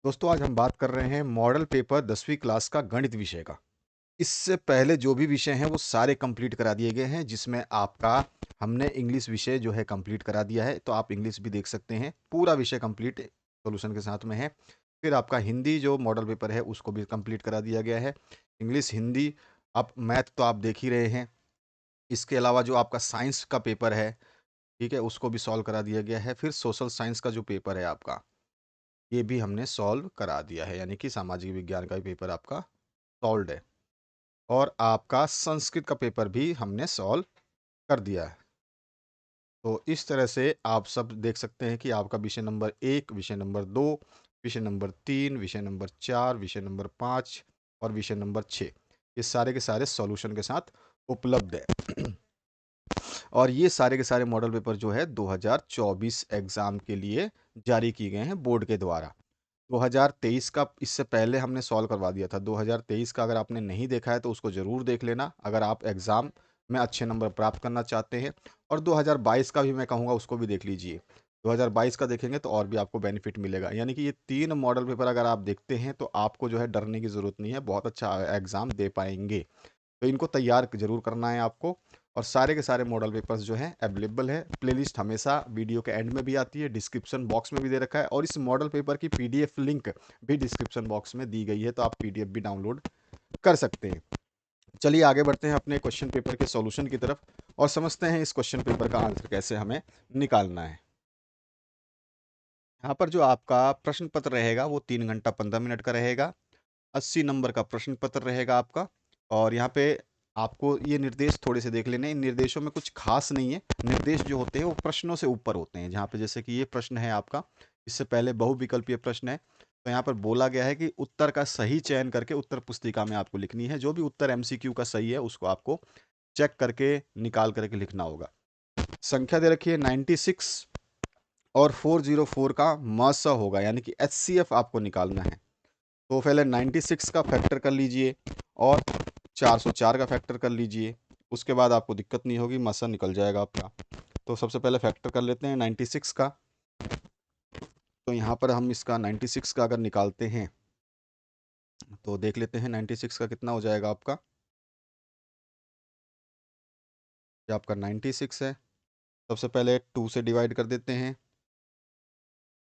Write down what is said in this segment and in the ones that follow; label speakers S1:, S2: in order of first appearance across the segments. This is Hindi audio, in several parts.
S1: दोस्तों आज हम बात कर रहे हैं मॉडल पेपर 10वीं क्लास का गणित विषय का। इससे पहले जो भी विषय हैं वो सारे कंप्लीट करा दिए गए हैं, जिसमें आपका हमने इंग्लिश विषय जो है कंप्लीट करा दिया है, तो आप इंग्लिश भी देख सकते हैं। पूरा विषय कंप्लीट सॉल्यूशन के साथ में है। फिर आपका हिंदी जो मॉडल पेपर है उसको भी कंप्लीट करा दिया गया है। इंग्लिश, हिंदी, आप मैथ तो आप देख ही रहे हैं। इसके अलावा जो आपका साइंस का पेपर है, ठीक है, उसको भी सॉल्व करा दिया गया है। फिर सोशल साइंस का जो पेपर है आपका, ये भी हमने सॉल्व करा दिया है, यानी कि सामाजिक विज्ञान का भी पेपर आपका सॉल्व्ड है। और आपका संस्कृत का पेपर भी हमने सॉल्व कर दिया है। तो इस तरह से आप सब देख सकते हैं कि आपका विषय नंबर 1, विषय नंबर 2, विषय नंबर 3, विषय नंबर 4, विषय नंबर 5 और विषय नंबर 6, ये सारे के सारे सॉल्यूशन के साथ उपलब्ध है। और ये सारे के सारे मॉडल पेपर जो है 2024 एग्जाम के लिए जारी किए गए हैं बोर्ड के द्वारा। 2023 का इससे पहले हमने सॉल्व करवा दिया था। 2023 का अगर आपने नहीं देखा है तो उसको ज़रूर देख लेना, अगर आप एग्ज़ाम में अच्छे नंबर प्राप्त करना चाहते हैं। और 2022 का भी मैं कहूँगा उसको भी देख लीजिए। 2022 का देखेंगे तो और भी आपको बेनिफिट मिलेगा। यानी कि ये 3 मॉडल पेपर अगर आप देखते हैं तो आपको जो है डरने की ज़रूरत नहीं है, बहुत अच्छा एग्ज़ाम दे पाएंगे। तो इनको तैयार ज़रूर करना है आपको। और सारे के सारे मॉडल पेपर्स जो हैं अवेलेबल है। प्लेलिस्ट हमेशा वीडियो के एंड में भी आती है, डिस्क्रिप्शन बॉक्स में भी दे रखा है, और इस मॉडल पेपर की पीडीएफ लिंक भी डिस्क्रिप्शन बॉक्स में दी गई है, तो आप पीडीएफ भी डाउनलोड कर सकते हैं। चलिए आगे बढ़ते हैं अपने क्वेश्चन पेपर के सॉल्यूशन की तरफ और समझते हैं इस क्वेश्चन पेपर का आंसर कैसे हमें निकालना है। यहाँ पर जो आपका प्रश्न पत्र रहेगा वो 3 घंटा 15 मिनट का रहेगा। 80 नंबर का प्रश्न पत्र रहेगा आपका। और यहाँ पे आपको ये निर्देश थोड़े से देख लेने हैं। इन निर्देशों में कुछ खास नहीं है। निर्देश जो होते हैं वो प्रश्नों से ऊपर होते हैं। जहाँ पे जैसे कि ये प्रश्न है आपका, इससे पहले बहुविकल्पीय प्रश्न है, तो यहाँ पर बोला गया है कि उत्तर का सही चयन करके उत्तर पुस्तिका में आपको लिखनी है। जो भी उत्तर एमसीक्यू का सही है उसको आपको चेक करके निकाल करके लिखना होगा। संख्या दे रखी है 96 और 404 का मस होगा, यानी कि एचसीएफ आपको निकालना है। तो पहले 96 का फैक्टर कर लीजिए और 404 का फैक्टर कर लीजिए। उसके बाद आपको दिक्कत नहीं होगी, मसा निकल जाएगा आपका। तो सबसे पहले फैक्टर कर लेते हैं 96 का। तो यहाँ पर हम इसका 96 का अगर निकालते हैं तो देख लेते हैं 96 का कितना हो जाएगा आपका। ये आपका 96 है। सबसे पहले 2 से डिवाइड कर देते हैं।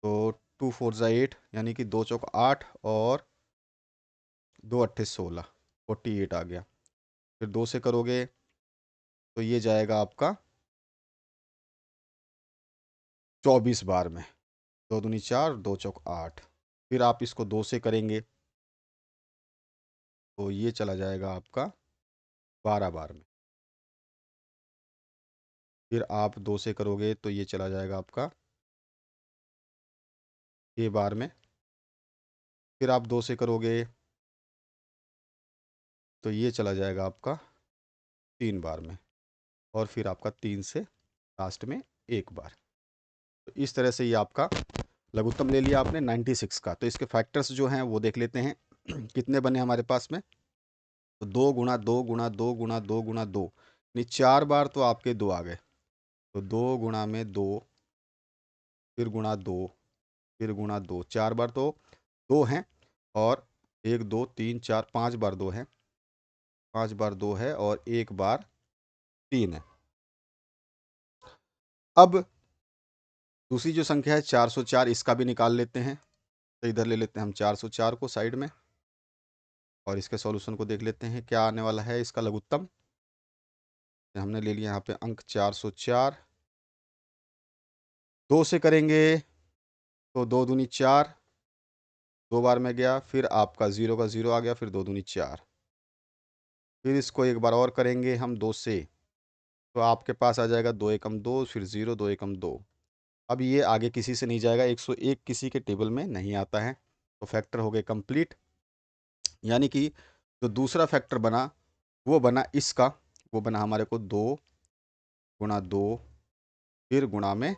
S1: तो 2 4 जा 8, यानी कि 2 चौक 8 और 2 अट्ठे 16, 48 आ गया। फिर 2 से करोगे तो ये जाएगा आपका 24 बार में। 2 दूनी 4, 2 चौक 8। फिर आप इसको 2 से करेंगे तो ये चला जाएगा आपका 12 बार में। फिर आप 2 से करोगे तो ये चला जाएगा आपका 6 बार में। फिर आप 2 से करोगे तो ये चला जाएगा आपका 3 बार में। और फिर आपका 3 से लास्ट में 1 बार। तो इस तरह से ये आपका लघुत्तम ले लिया आपने 96 का। तो इसके फैक्टर्स जो हैं वो देख लेते हैं। कितने बने हमारे पास में। तो 2 गुणा 2 गुणा 2 गुणा 2 गुणा 2, यानी 4 बार तो आपके 2 आ गए। तो 2 गुणा में 2, फिर गुणा 2, फिर गुणा 2, 4 बार तो 2 हैं। और 1 2 3 4 5 बार 2 है। 5 बार 2 है और 1 बार 3 है। अब दूसरी जो संख्या है 404, इसका भी निकाल लेते हैं। तो इधर ले लेते हैं हम 404 को साइड में और इसके सॉल्यूशन को देख लेते हैं क्या आने वाला है इसका लघुत्तम। हमने ले लिया यहाँ पे अंक 404। 2 से करेंगे तो 2 दूनी 4, 2 बार में गया। फिर आपका 0 का 0 आ गया, फिर 2 दूनी 4। फिर इसको एक बार और करेंगे हम 2 से, तो आपके पास आ जाएगा 2 एकम 2, फिर 0 2 एकम 2। अब ये आगे किसी से नहीं जाएगा, 101 किसी के टेबल में नहीं आता है। तो फैक्टर हो गए कंप्लीट। यानी कि जो दूसरा फैक्टर बना वो बना इसका, वो बना हमारे को 2 गुणा 2 फिर गुणा में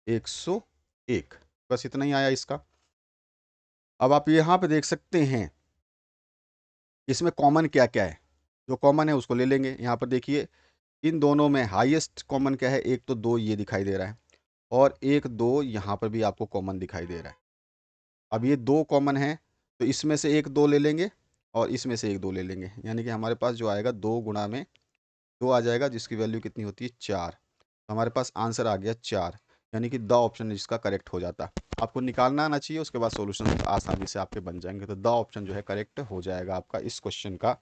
S1: 101। बस इतना ही आया इसका। अब आप यहाँ पे देख सकते हैं इसमें कॉमन क्या क्या है। जो कॉमन है उसको ले लेंगे। यहाँ पर देखिए इन दोनों में हाईएस्ट कॉमन क्या है, एक तो 2 ये दिखाई दे रहा है और एक 2 यहाँ पर भी आपको कॉमन दिखाई दे रहा है। अब ये 2 कॉमन है, तो इसमें से एक 2 ले लेंगे और इसमें से एक 2 ले लेंगे, यानी कि हमारे पास जो आएगा 2 गुणा में 2 आ जाएगा, जिसकी वैल्यू कितनी होती है 4। तो हमारे पास आंसर आ गया 4, यानी कि द ऑप्शन इसका करेक्ट हो जाता। आपको निकालना आना चाहिए, उसके बाद सॉल्यूशन आसानी से आपके बन जाएंगे। तो द ऑप्शन जो है करेक्ट हो जाएगा आपका इस क्वेश्चन का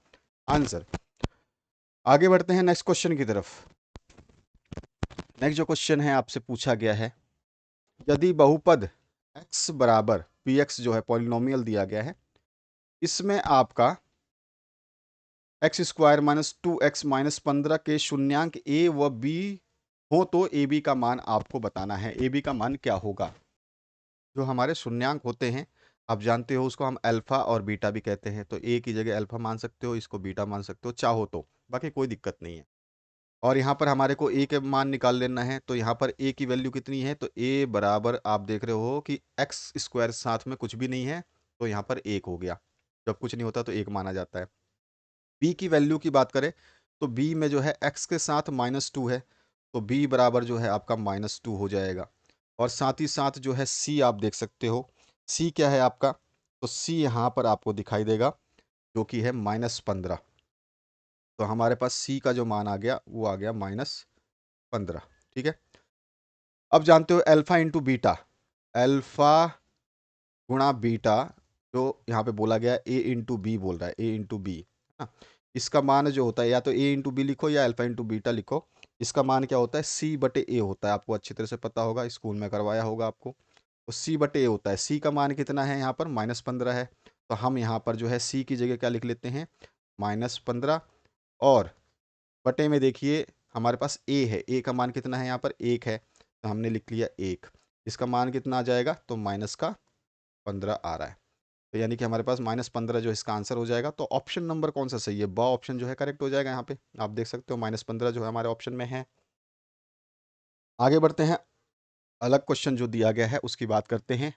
S1: आंसर। आगे बढ़ते हैं नेक्स्ट क्वेश्चन की तरफ। नेक्स्ट जो क्वेश्चन है आपसे पूछा गया है, यदि बहुपद x बराबर px जो है पॉलिनोमियल दिया गया है, इसमें आपका x square minus 2x minus 15 के शून्यांक a व b हो तो ए बी का मान आपको बताना है। ए बी का मान क्या होगा? जो हमारे शून्यांक होते हैं, आप जानते हो उसको हम अल्फा और बीटा भी कहते हैं। तो ए की जगह अल्फा मान सकते हो, इसको बीटा मान सकते हो चाहो तो, बाकी कोई दिक्कत नहीं है। और यहाँ पर हमारे को ए के मान निकाल लेना है, तो यहाँ पर ए की वैल्यू कितनी है? तो ए बराबर आप देख रहे हो कि एक्स स्क्वायर साथ में कुछ भी नहीं है, तो यहाँ पर एक हो गया। जब कुछ नहीं होता तो एक माना जाता है। बी की वैल्यू की बात करें तो बी में जो है एक्स के साथ -2 है, तो बी बराबर जो है आपका -2 हो जाएगा। और साथ ही साथ जो है सी आप देख सकते हो, सी क्या है आपका? तो सी यहाँ पर आपको दिखाई देगा, जो कि है -15। तो हमारे पास सी का जो मान आ गया वो आ गया -15। ठीक है। अब जानते हो अल्फा इंटू बीटा, अल्फा गुणा बीटा, जो यहाँ पे बोला गया ए इंटू बी बोल रहा है, ए इंटू बी, है ना? इसका मान जो होता है या तो ए इंटू बी लिखो या अल्फा इंटू बीटा लिखो। इसका मान क्या होता है? सी बटे ए होता है। आपको अच्छी तरह से पता होगा, स्कूल में करवाया होगा आपको। तो सी बटे ए होता है। सी का मान कितना है? यहाँ पर -15 है। तो हम यहाँ पर जो है सी की जगह क्या लिख लेते हैं? -15। और बटे में देखिए हमारे पास ए है, ए का मान कितना है? यहाँ पर 1 है, तो हमने लिख लिया 1। इसका मान कितना आ जाएगा? तो -15 आ रहा है। तो यानी कि हमारे पास -15 जो इसका आंसर हो जाएगा। तो ऑप्शन नंबर कौन सा सही है? ब ऑप्शन जो है करेक्ट हो जाएगा। यहाँ पे आप देख सकते हो -15 जो है हमारे ऑप्शन में है। आगे बढ़ते हैं, अलग क्वेश्चन जो दिया गया है उसकी बात करते हैं।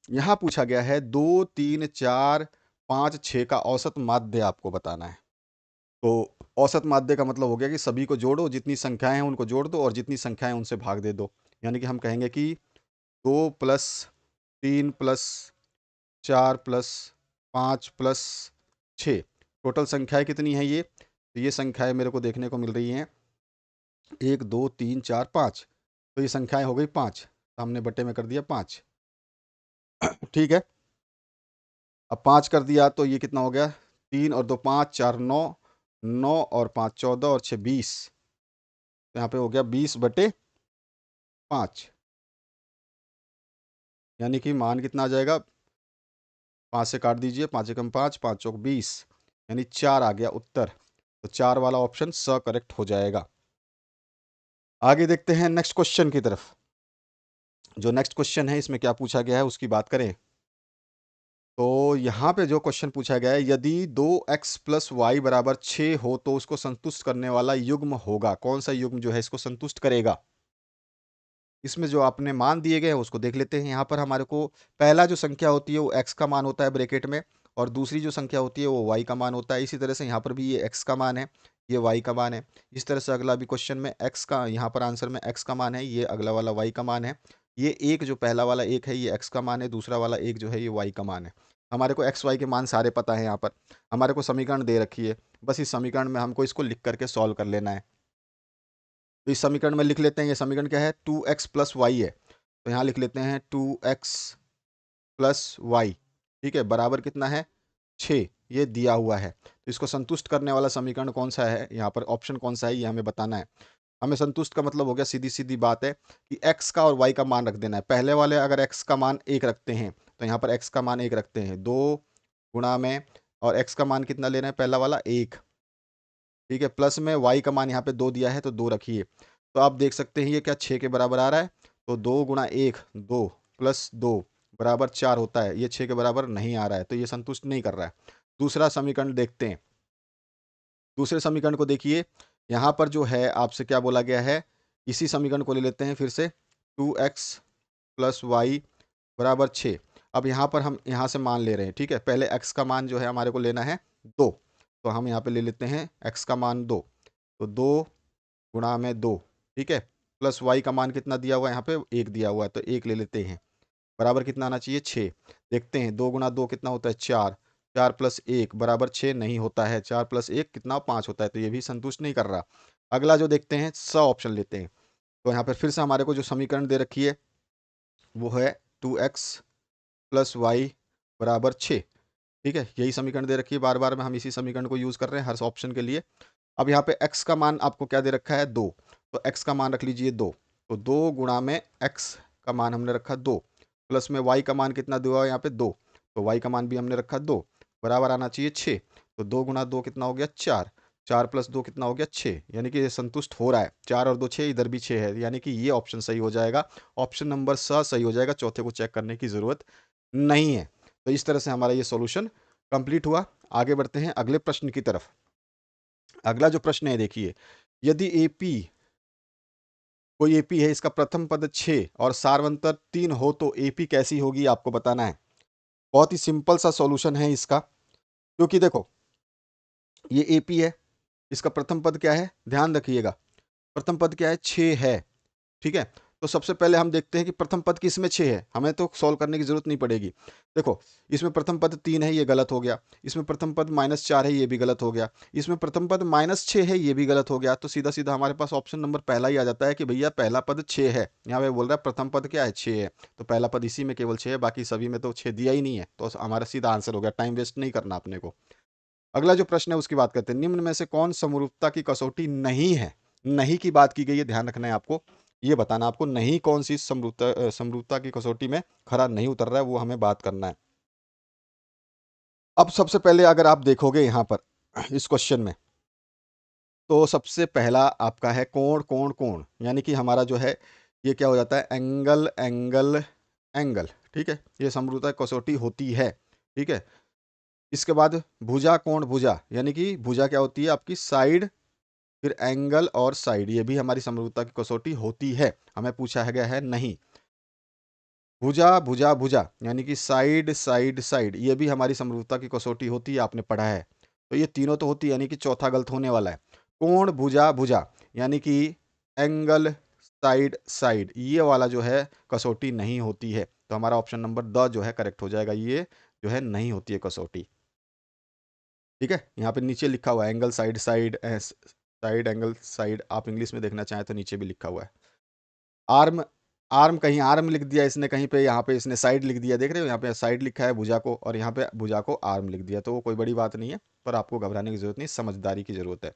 S1: यहाँ पूछा गया है 2, 3, 4, 5, 6 का औसत माध्य आपको बताना है। तो औसत माध्य का मतलब हो गया कि सभी को जोड़ो, जितनी संख्याएं हैं उनको जोड़ दो और जितनी संख्याएं उनसे भाग दे दो। यानी कि हम कहेंगे कि 2 plus 3 plus 4 plus 5 plus 6, total संख्याएं कितनी है ये? तो ये संख्याएं मेरे को देखने को मिल रही हैं 1, 2, 3, 4, 5। तो ये संख्याएं हो गई 5, तो हमने बट्टे में कर दिया 5। ठीक है। अब 5 कर दिया तो ये कितना हो गया? 3 और 2 5, 4 9, 9 और 5 14 और 6 20। तो यहाँ पे हो गया 20/5, यानी कि मान कितना आ जाएगा? 5 से काट दीजिए, 5 एकम 5, 5 चौक 20, यानी 4 आ गया उत्तर। तो 4 वाला ऑप्शन स करेक्ट हो जाएगा। आगे देखते हैं नेक्स्ट क्वेश्चन की तरफ। जो नेक्स्ट क्वेश्चन है इसमें क्या पूछा गया है उसकी बात करें तो यहाँ पे जो क्वेश्चन पूछा गया है, यदि 2x प्लस वाई बराबर 6 हो तो उसको संतुष्ट करने वाला युग्म होगा। कौन सा युग्म जो है इसको संतुष्ट करेगा? इसमें जो आपने मान दिए गए हैं उसको देख लेते हैं। यहाँ पर हमारे को पहला जो संख्या होती है वो x का मान होता है ब्रैकेट में, और दूसरी जो संख्या होती है वो y का मान होता है। इसी तरह से यहाँ पर भी ये x का मान है, ये y का मान है। इस तरह से अगला भी क्वेश्चन में x का, यहाँ पर आंसर में x का मान है, ये अगला वाला y का मान है। ये एक जो पहला वाला एक है ये x का मान है, दूसरा वाला एक जो है ये y का मान है। हमारे को एक्स वाई के मान सारे पता है। यहाँ पर हमारे को समीकरण दे रखी है, बस इस समीकरण में हमको इसको लिख करके सॉल्व कर लेना है। तो इस समीकरण में लिख लेते हैं, ये समीकरण क्या है? 2x प्लस वाई है, तो यहाँ लिख लेते हैं 2x प्लस वाई। ठीक है, बराबर कितना है? 6, ये दिया हुआ है। तो इसको संतुष्ट करने वाला समीकरण कौन सा है, यहाँ पर ऑप्शन कौन सा है, ये हमें बताना है। हमें संतुष्ट का मतलब हो गया, सीधी सीधी बात है कि x का और y का मान रख देना है। पहले वाले अगर x का मान 1 रखते हैं तो यहाँ पर x का मान 1 रखते हैं, 2 गुणा में, और x का मान कितना ले रहे हैं? पहला वाला 1। ठीक है, प्लस में y का मान यहाँ पे 2 दिया है तो 2 रखिए। तो आप देख सकते हैं ये क्या 6 के बराबर आ रहा है। तो 2 गुणा 1 2 प्लस 2 बराबर 4 होता है। ये 6 के बराबर नहीं आ रहा है, तो ये संतुष्ट नहीं कर रहा है। दूसरा समीकरण देखते हैं। दूसरे समीकरण को देखिए, यहाँ पर जो है आपसे क्या बोला गया है, इसी समीकरण को ले लेते हैं फिर से, 2x प्लस वाई बराबर 6। अब यहाँ पर हम यहाँ से मान ले रहे हैं। ठीक है, पहले x का मान जो है हमारे को लेना है 2, तो हम यहाँ पे ले लेते हैं x का मान 2। तो 2 गुणा में 2, ठीक है, प्लस y का मान कितना दिया हुआ है? यहाँ पे 1 दिया हुआ है, तो 1 ले लेते हैं। बराबर कितना आना चाहिए 6। देखते हैं 2 गुणा 2 कितना होता है 4, 4 प्लस 1 बराबर 6 नहीं होता है, 4 प्लस 1 कितना 5 होता है, तो ये भी संतुष्ट नहीं कर रहा। अगला जो देखते हैं स ऑप्शन लेते हैं, तो यहाँ पर फिर से हमारे को जो समीकरण दे रखी है वो है 2x प्लस वाई बराबर 6। ठीक है, यही समीकरण दे रखी है, बार बार में हम इसी समीकरण को यूज़ कर रहे हैं हर ऑप्शन के लिए। अब यहाँ पे x का मान आपको क्या दे रखा है 2, तो x का मान रख लीजिए 2, तो 2 गुणा में x का मान हमने रखा 2, प्लस में y का मान कितना दिया हुआ है यहाँ पे 2, तो y का मान भी हमने रखा 2, बराबर आना चाहिए 6। तो 2 गुणा 2 कितना हो गया 4, 4 प्लस 2 कितना हो गया 6, यानी कि ये संतुष्ट हो रहा है। 4 और 2 6, इधर भी 6 है, यानी कि ये ऑप्शन सही हो जाएगा। ऑप्शन नंबर स सही हो जाएगा, चौथे को चेक करने की ज़रूरत नहीं है। तो इस तरह से हमारा ये सॉल्यूशन कंप्लीट हुआ। आगे बढ़ते हैं अगले प्रश्न की तरफ। अगला जो प्रश्न है देखिए, यदि एपी कोई एपी है, इसका प्रथम पद 6 और सार्वंतर 3 हो तो एपी कैसी होगी आपको बताना है। बहुत ही सिंपल सा सॉल्यूशन है इसका, क्योंकि देखो ये एपी है, इसका प्रथम पद क्या है ध्यान रखिएगा, प्रथम पद क्या है 6 है। ठीक है, तो सबसे पहले हम देखते हैं कि प्रथम पद किसमें 6 है, हमें तो सॉल्व करने की जरूरत नहीं पड़ेगी। देखो इसमें प्रथम पद 3 है, ये गलत हो गया। इसमें प्रथम पद -4 है, ये भी गलत हो गया। इसमें प्रथम पद -6 है, ये भी गलत हो गया। तो सीधा सीधा हमारे पास ऑप्शन नंबर पहला ही आ जाता है कि भैया पहला पद 6 है। यहाँ पे बोल रहा है प्रथम पद क्या है 6 है, तो पहला पद इसी में केवल 6 है, बाकी सभी में तो 6 दिया ही नहीं है, तो हमारा सीधा आंसर हो गया। टाइम वेस्ट नहीं करना अपने को। अगला जो प्रश्न है उसकी बात करते हैं, निम्न में से कौन समरूपता की कसौटी नहीं है। नहीं की बात की गई है, ध्यान रखना है आपको, ये बताना आपको नहीं कौन सी समरूपता की कसौटी में खरा नहीं उतर रहा है, वो हमें बात करना है। अब सबसे पहले अगर आप देखोगे यहाँ पर इस क्वेश्चन में, तो सबसे पहला आपका है कोण कोण कोण, यानी कि हमारा जो है ये क्या हो जाता है एंगल एंगल एंगल। ठीक है, ये समरूपता की कसौटी होती है। ठीक है, इसके बाद भुजा कोण भुजा, यानी कि भुजा क्या होती है आपकी साइड, फिर एंगल और साइड, ये भी हमारी समरूपता की कसौटी होती है। हमें पूछा है गया है नहीं। भुजा भुजा भुजा, यानी कि साइड साइड साइड, ये भी हमारी समरूपता की कसौटी होती है, आपने पढ़ा है। तो ये तीनों तो होती है, यानी कि चौथा गलत होने वाला है। कोण भुजा भुजा, यानी कि एंगल साइड साइड, ये वाला जो है कसौटी नहीं होती है। तो हमारा ऑप्शन नंबर द जो है करेक्ट हो जाएगा, ये जो है नहीं होती है कसौटी। ठीक है, यहाँ पे नीचे लिखा हुआ है angle side side, side angle side, आप इंग्लिश में देखना चाहें तो नीचे भी लिखा हुआ है। आर्म, आर्म कहीं आर्म लिख दिया इसने, कहीं पे यहाँ पे इसने साइड लिख दिया, देख रहे हो यहाँ पे साइड लिखा है भुजा को, और यहाँ पे भुजा को आर्म लिख दिया, तो वो कोई बड़ी बात नहीं है, पर आपको घबराने की जरूरत नहीं, समझदारी की जरूरत है।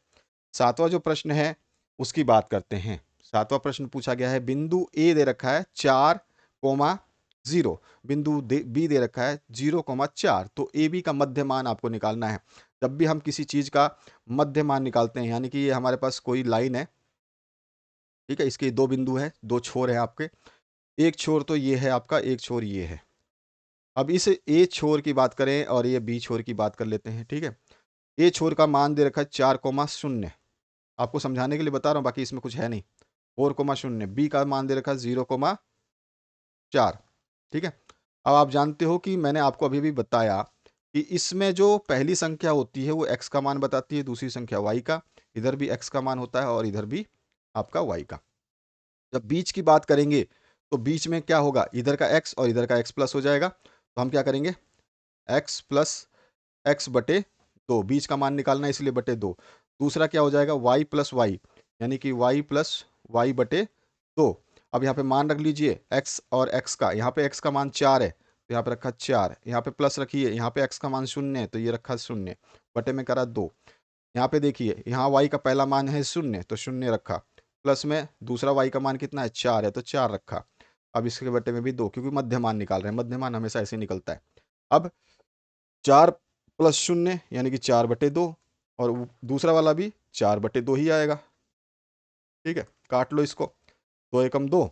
S1: सातवां जो प्रश्न है उसकी बात करते हैं। सातवां प्रश्न पूछा गया है, बिंदु ए दे रखा है 4,0, बिंदु बी दे रखा है 0,4, तो ए बी का मध्य मान आपको निकालना है। जब भी हम किसी चीज का मध्य मान निकालते हैं, यानी कि ये हमारे पास कोई लाइन है, ठीक है, इसके दो बिंदु है, दो छोर है आपके, एक छोर तो ये है आपका, एक छोर ये है। अब इस ए छोर की बात करें और ये बी छोर की बात कर लेते हैं। ठीक है, ए छोर का मान दे रखा है 4,0, आपको समझाने के लिए बता रहा हूँ, बाकी इसमें कुछ है नहीं। 4,0, बी का मान दे रखा है 0,4। ठीक है, अब आप जानते हो कि मैंने आपको अभी भी बताया कि इसमें जो पहली संख्या होती है वो x का मान बताती है, दूसरी संख्या y का, इधर भी x का मान होता है और इधर भी आपका y का। जब बीच की बात करेंगे तो बीच में क्या होगा, इधर का x और इधर का x प्लस हो जाएगा, तो हम क्या करेंगे x प्लस x बटे 2, बीच का मान निकालना है इसलिए बटे 2। दूसरा क्या हो जाएगा y प्लस वाई, यानी कि y प्लस वाई बटे 2। अब यहाँ पे मान रख लीजिए x और x का, यहाँ पे x का मान 4 है तो यहाँ पे रखा 4, यहाँ पे प्लस रखिए, यहाँ पे x का मान 0 है तो ये रखा 0, बटे में करा 2। यहाँ पे देखिए यहाँ y का पहला मान है 0 तो 0 रखा, प्लस में दूसरा y का मान कितना है 4 है तो 4 रखा। अब इसके बटे में भी 2, क्योंकि मध्य मान निकाल रहे हैं, मध्य मान हमेशा ऐसे निकलता है। अब 4 प्लस 0 यानी कि 4/2, और दूसरा वाला भी 4/2 ही आएगा। ठीक है, काट लो इसको, 2 एकम 2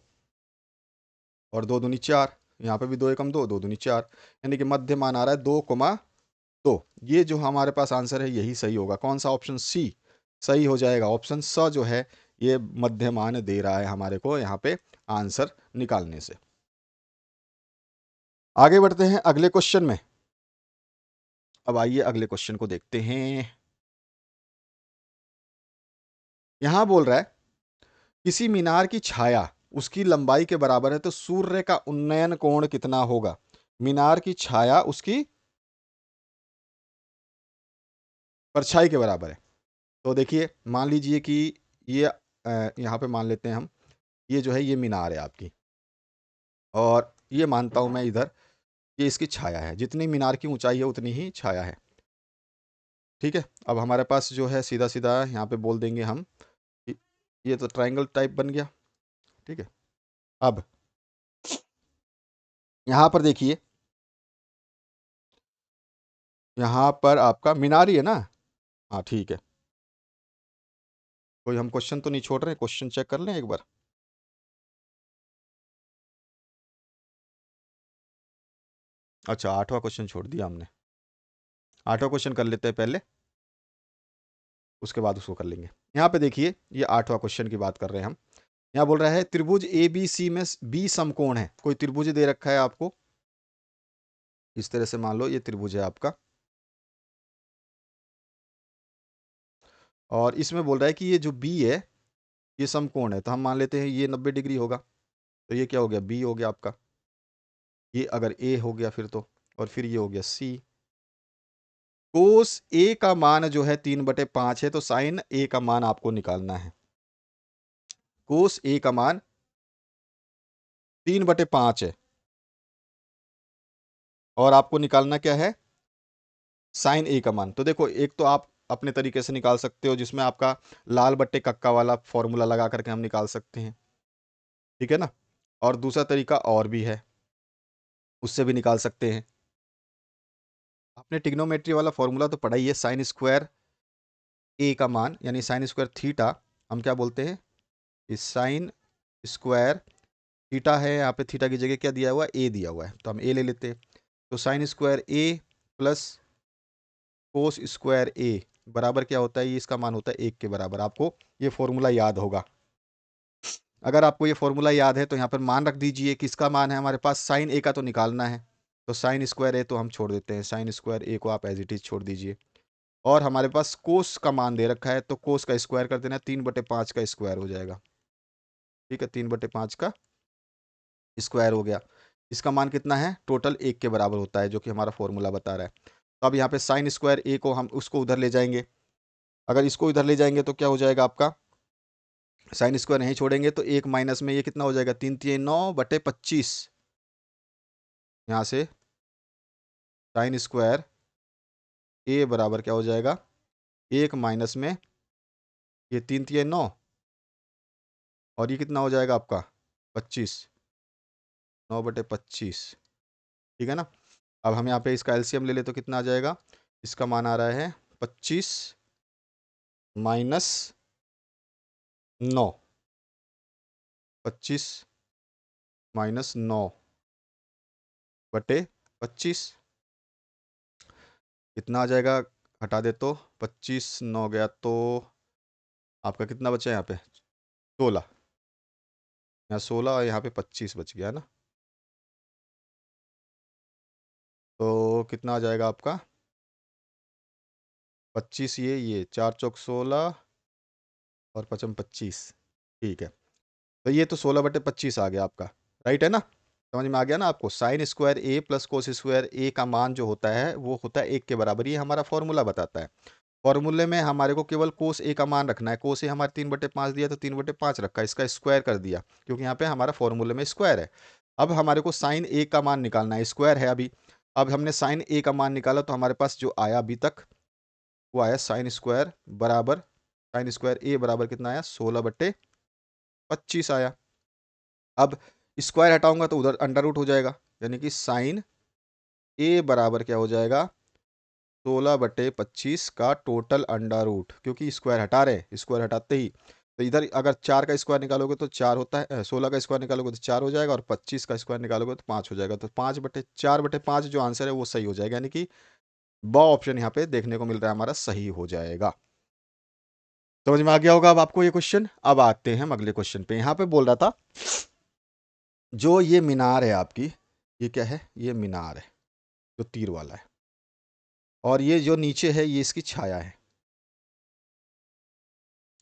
S1: और 2 दूनी 4, यहाँ पे भी 2 एकम 2, 2 दूनी 4, यानी कि मध्य मान आ रहा है 2,2। ये जो हमारे पास आंसर है यही सही होगा। कौन सा, ऑप्शन सी सही हो जाएगा। ऑप्शन स जो है ये मध्य मान दे रहा है हमारे को यहाँ पे आंसर निकालने से। आगे बढ़ते हैं अगले क्वेश्चन में। अब आइए अगले क्वेश्चन को देखते हैं। यहां बोल रहा है किसी मीनार की छाया उसकी लंबाई के बराबर है, तो सूर्य का उन्नयन कोण कितना होगा? मीनार की छाया उसकी परछाई के बराबर है। तो देखिए, मान लीजिए कि ये यहाँ पे मान लेते हैं हम, ये जो है ये मीनार है आपकी, और ये मानता हूं मैं इधर, ये इसकी छाया है। जितनी मीनार की ऊंचाई है उतनी ही छाया है। ठीक है, अब हमारे पास जो है सीधा सीधा यहाँ पे बोल देंगे हम कि ये तो ट्रायंगल टाइप बन गया। ठीक है, अब यहाँ पर देखिए, यहाँ पर आपका मीनार ही है ना? हाँ ठीक है, कोई हम क्वेश्चन तो नहीं छोड़ रहे, क्वेश्चन चेक कर लें एक बार। अच्छा, 8वां क्वेश्चन छोड़ दिया हमने। 8वां क्वेश्चन कर लेते हैं पहले, उसके बाद उसको कर लेंगे। यहाँ पे देखिए, ये 8वां क्वेश्चन की बात कर रहे हैं हम। यहाँ बोल रहा है त्रिभुज ए बी सी में बी समकोण है। कोई त्रिभुज दे रखा है आपको, इस तरह से मान लो ये त्रिभुज है आपका, और इसमें बोल रहा है कि ये जो बी है ये समकोण है, तो हम मान लेते हैं ये 90 डिग्री होगा। तो ये क्या हो गया, बी हो गया आपका। ये अगर ए हो गया फिर तो, और फिर ये हो गया सी। कोस ए का मान जो है 3/5 है, तो साइन ए का मान आपको निकालना है। कोस ए का मान 3/5 है, और आपको निकालना क्या है, साइन ए का मान। तो देखो, एक तो आप अपने तरीके से निकाल सकते हो, जिसमें आपका लाल बट्टे कक्का वाला फॉर्मूला लगा करके हम निकाल सकते हैं। ठीक है ना? और दूसरा तरीका और भी है, उससे भी निकाल सकते हैं। आपने ट्रिग्नोमेट्री वाला फॉर्मूला तो पढ़ा ही है, साइन स्क्वायर ए का मान यानी साइन स्क्वायर थीटा, हम क्या बोलते हैं, इस साइन स्क्वायर थीटा है, यहाँ पे थीटा की जगह क्या दिया हुआ है, ए दिया हुआ है, तो हम ए ले लेते हैं। तो साइन स्क्वायर ए प्लस कोस स्क्वायर ए बराबर क्या होता है, ये इसका मान होता है 1 के बराबर। आपको ये फॉर्मूला याद होगा। अगर आपको ये फॉर्मूला याद है तो यहाँ पर मान रख दीजिए, किसका मान है हमारे पास, साइन ए का तो निकालना है। तो साइन स्क्वायर ए तो हम छोड़ देते हैं, साइन स्क्वायर ए को आप एज इट इज छोड़ दीजिए। और हमारे पास कोस का मान दे रखा है, तो कोस का स्क्वायर कर देना, 3/5 का स्क्वायर हो जाएगा। ठीक है, 3/5 का स्क्वायर हो गया। इसका मान कितना है, टोटल 1 के बराबर होता है, जो कि हमारा फॉर्मूला बता रहा है। तो अब यहाँ पे साइन स्क्वायर ए को हम उसको उधर ले जाएंगे। अगर इसको इधर ले जाएंगे तो क्या हो जाएगा आपका, साइन स्क्वायर नहीं छोड़ेंगे तो 1 माइनस में ये कितना हो जाएगा, 3×3=9/25। यहाँ से साइन स्क्वायर ए बराबर क्या हो जाएगा, 1 माइनस में ये 3×3=9, और ये कितना हो जाएगा आपका 25, 9/25। ठीक है ना? अब हम यहाँ पे इसका एलसीएम ले ले तो कितना आ जाएगा, इसका मान आ रहा है 25 माइनस 9, 25-9/25 कितना आ जाएगा, हटा दे तो 25, 9 गया तो आपका कितना बचा है यहाँ पे, 16। यहाँ 16 और यहाँ पे 25 बच गया ना, तो कितना आ जाएगा आपका 25, ये 4×4 = 16 और 5×5 = 25। ठीक है, तो ये तो 16/25 आ गया आपका, राइट है ना? समझ में आ गया ना आपको? साइन स्क्वायर ए प्लस कोस स्क्वायर ए का मान जो होता है वो होता है 1 के बराबर, ये हमारा फॉर्मूला बताता है। फॉर्मूले में हमारे को केवल कोस ए का मान रखना है। कोस ए हमारे 3/5 दिया तो 3/5 रखा, इसका स्क्वायर कर दिया, क्योंकि यहाँ पे हमारा फॉर्मूले में स्क्वायर है। अब हमारे को साइन ए का मान निकालना है, स्क्वायर है अभी। अब हमने साइन ए का मान निकाला तो हमारे पास जो आया अभी तक वो आया साइन स्क्वायर बराबर, साइन स्क्वायर ए बराबर कितना आया, 16/25 आया। अब स्क्वायर हटाऊंगा तो उधर अंडर रूट हो जाएगा, यानी कि साइन ए बराबर क्या हो जाएगा, 16/25 का टोटल अंडर रूट, क्योंकि स्क्वायर हटा रहे, स्क्वायर हटाते ही तो इधर अगर 4 का स्क्वायर निकालोगे तो 4 होता है, 16 का स्क्वायर निकालोगे तो 4 हो जाएगा, और 25 का स्क्वायर निकालोगे तो 5 हो जाएगा। तो 5/4/5 जो आंसर है वो सही हो जाएगा, यानी कि ब ऑप्शन यहाँ पे देखने को मिल रहा है हमारा सही हो जाएगा। समझ में आ गया होगा अब आपको ये क्वेश्चन। अब आते हैं हम अगले क्वेश्चन पे। यहाँ पे बोल रहा था जो ये मीनार है आपकी, ये क्या है, ये मीनार है जो तीर वाला है, और ये जो नीचे है ये इसकी छाया है।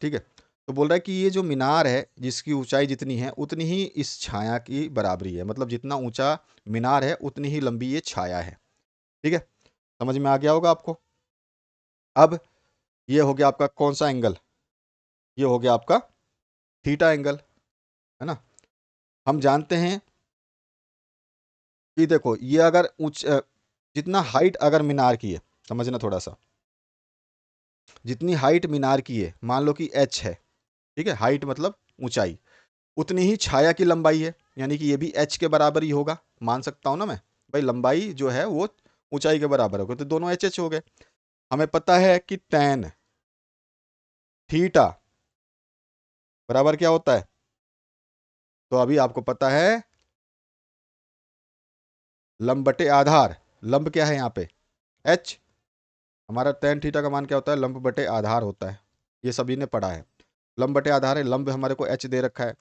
S1: ठीक है, तो बोल रहा है कि ये जो मीनार है जिसकी ऊंचाई जितनी है उतनी ही इस छाया की बराबरी है, मतलब जितना ऊंचा मीनार है उतनी ही लंबी ये छाया है। ठीक है, समझ में आ गया होगा आपको। अब ये हो गया आपका कौन सा एंगल, ये हो गया आपका थीटा एंगल, है ना। हम जानते हैं कि देखो ये अगर जितना हाइट अगर मीनार की है, समझना थोड़ा सा, जितनी हाइट मीनार की है, मान लो कि एच है, ठीक है, हाइट मतलब ऊंचाई, उतनी ही छाया की लंबाई है, यानी कि ये भी एच के बराबर ही होगा, मान सकता हूं ना मैं, भाई लंबाई जो है वो ऊंचाई के बराबर होगा, तो दोनों एच एच हो गए। हमें पता है कि टेन थीटा बराबर क्या होता है, तो अभी आपको पता है लंब बटे आधार। लंब क्या है यहाँ पे, एच, हमारा टेन थीटा का मान क्या होता है, लंब बटे आधार होता है, ये सभी ने पढ़ा है। लंब बटे आधार है, लंब हमारे को एच दे रखा है,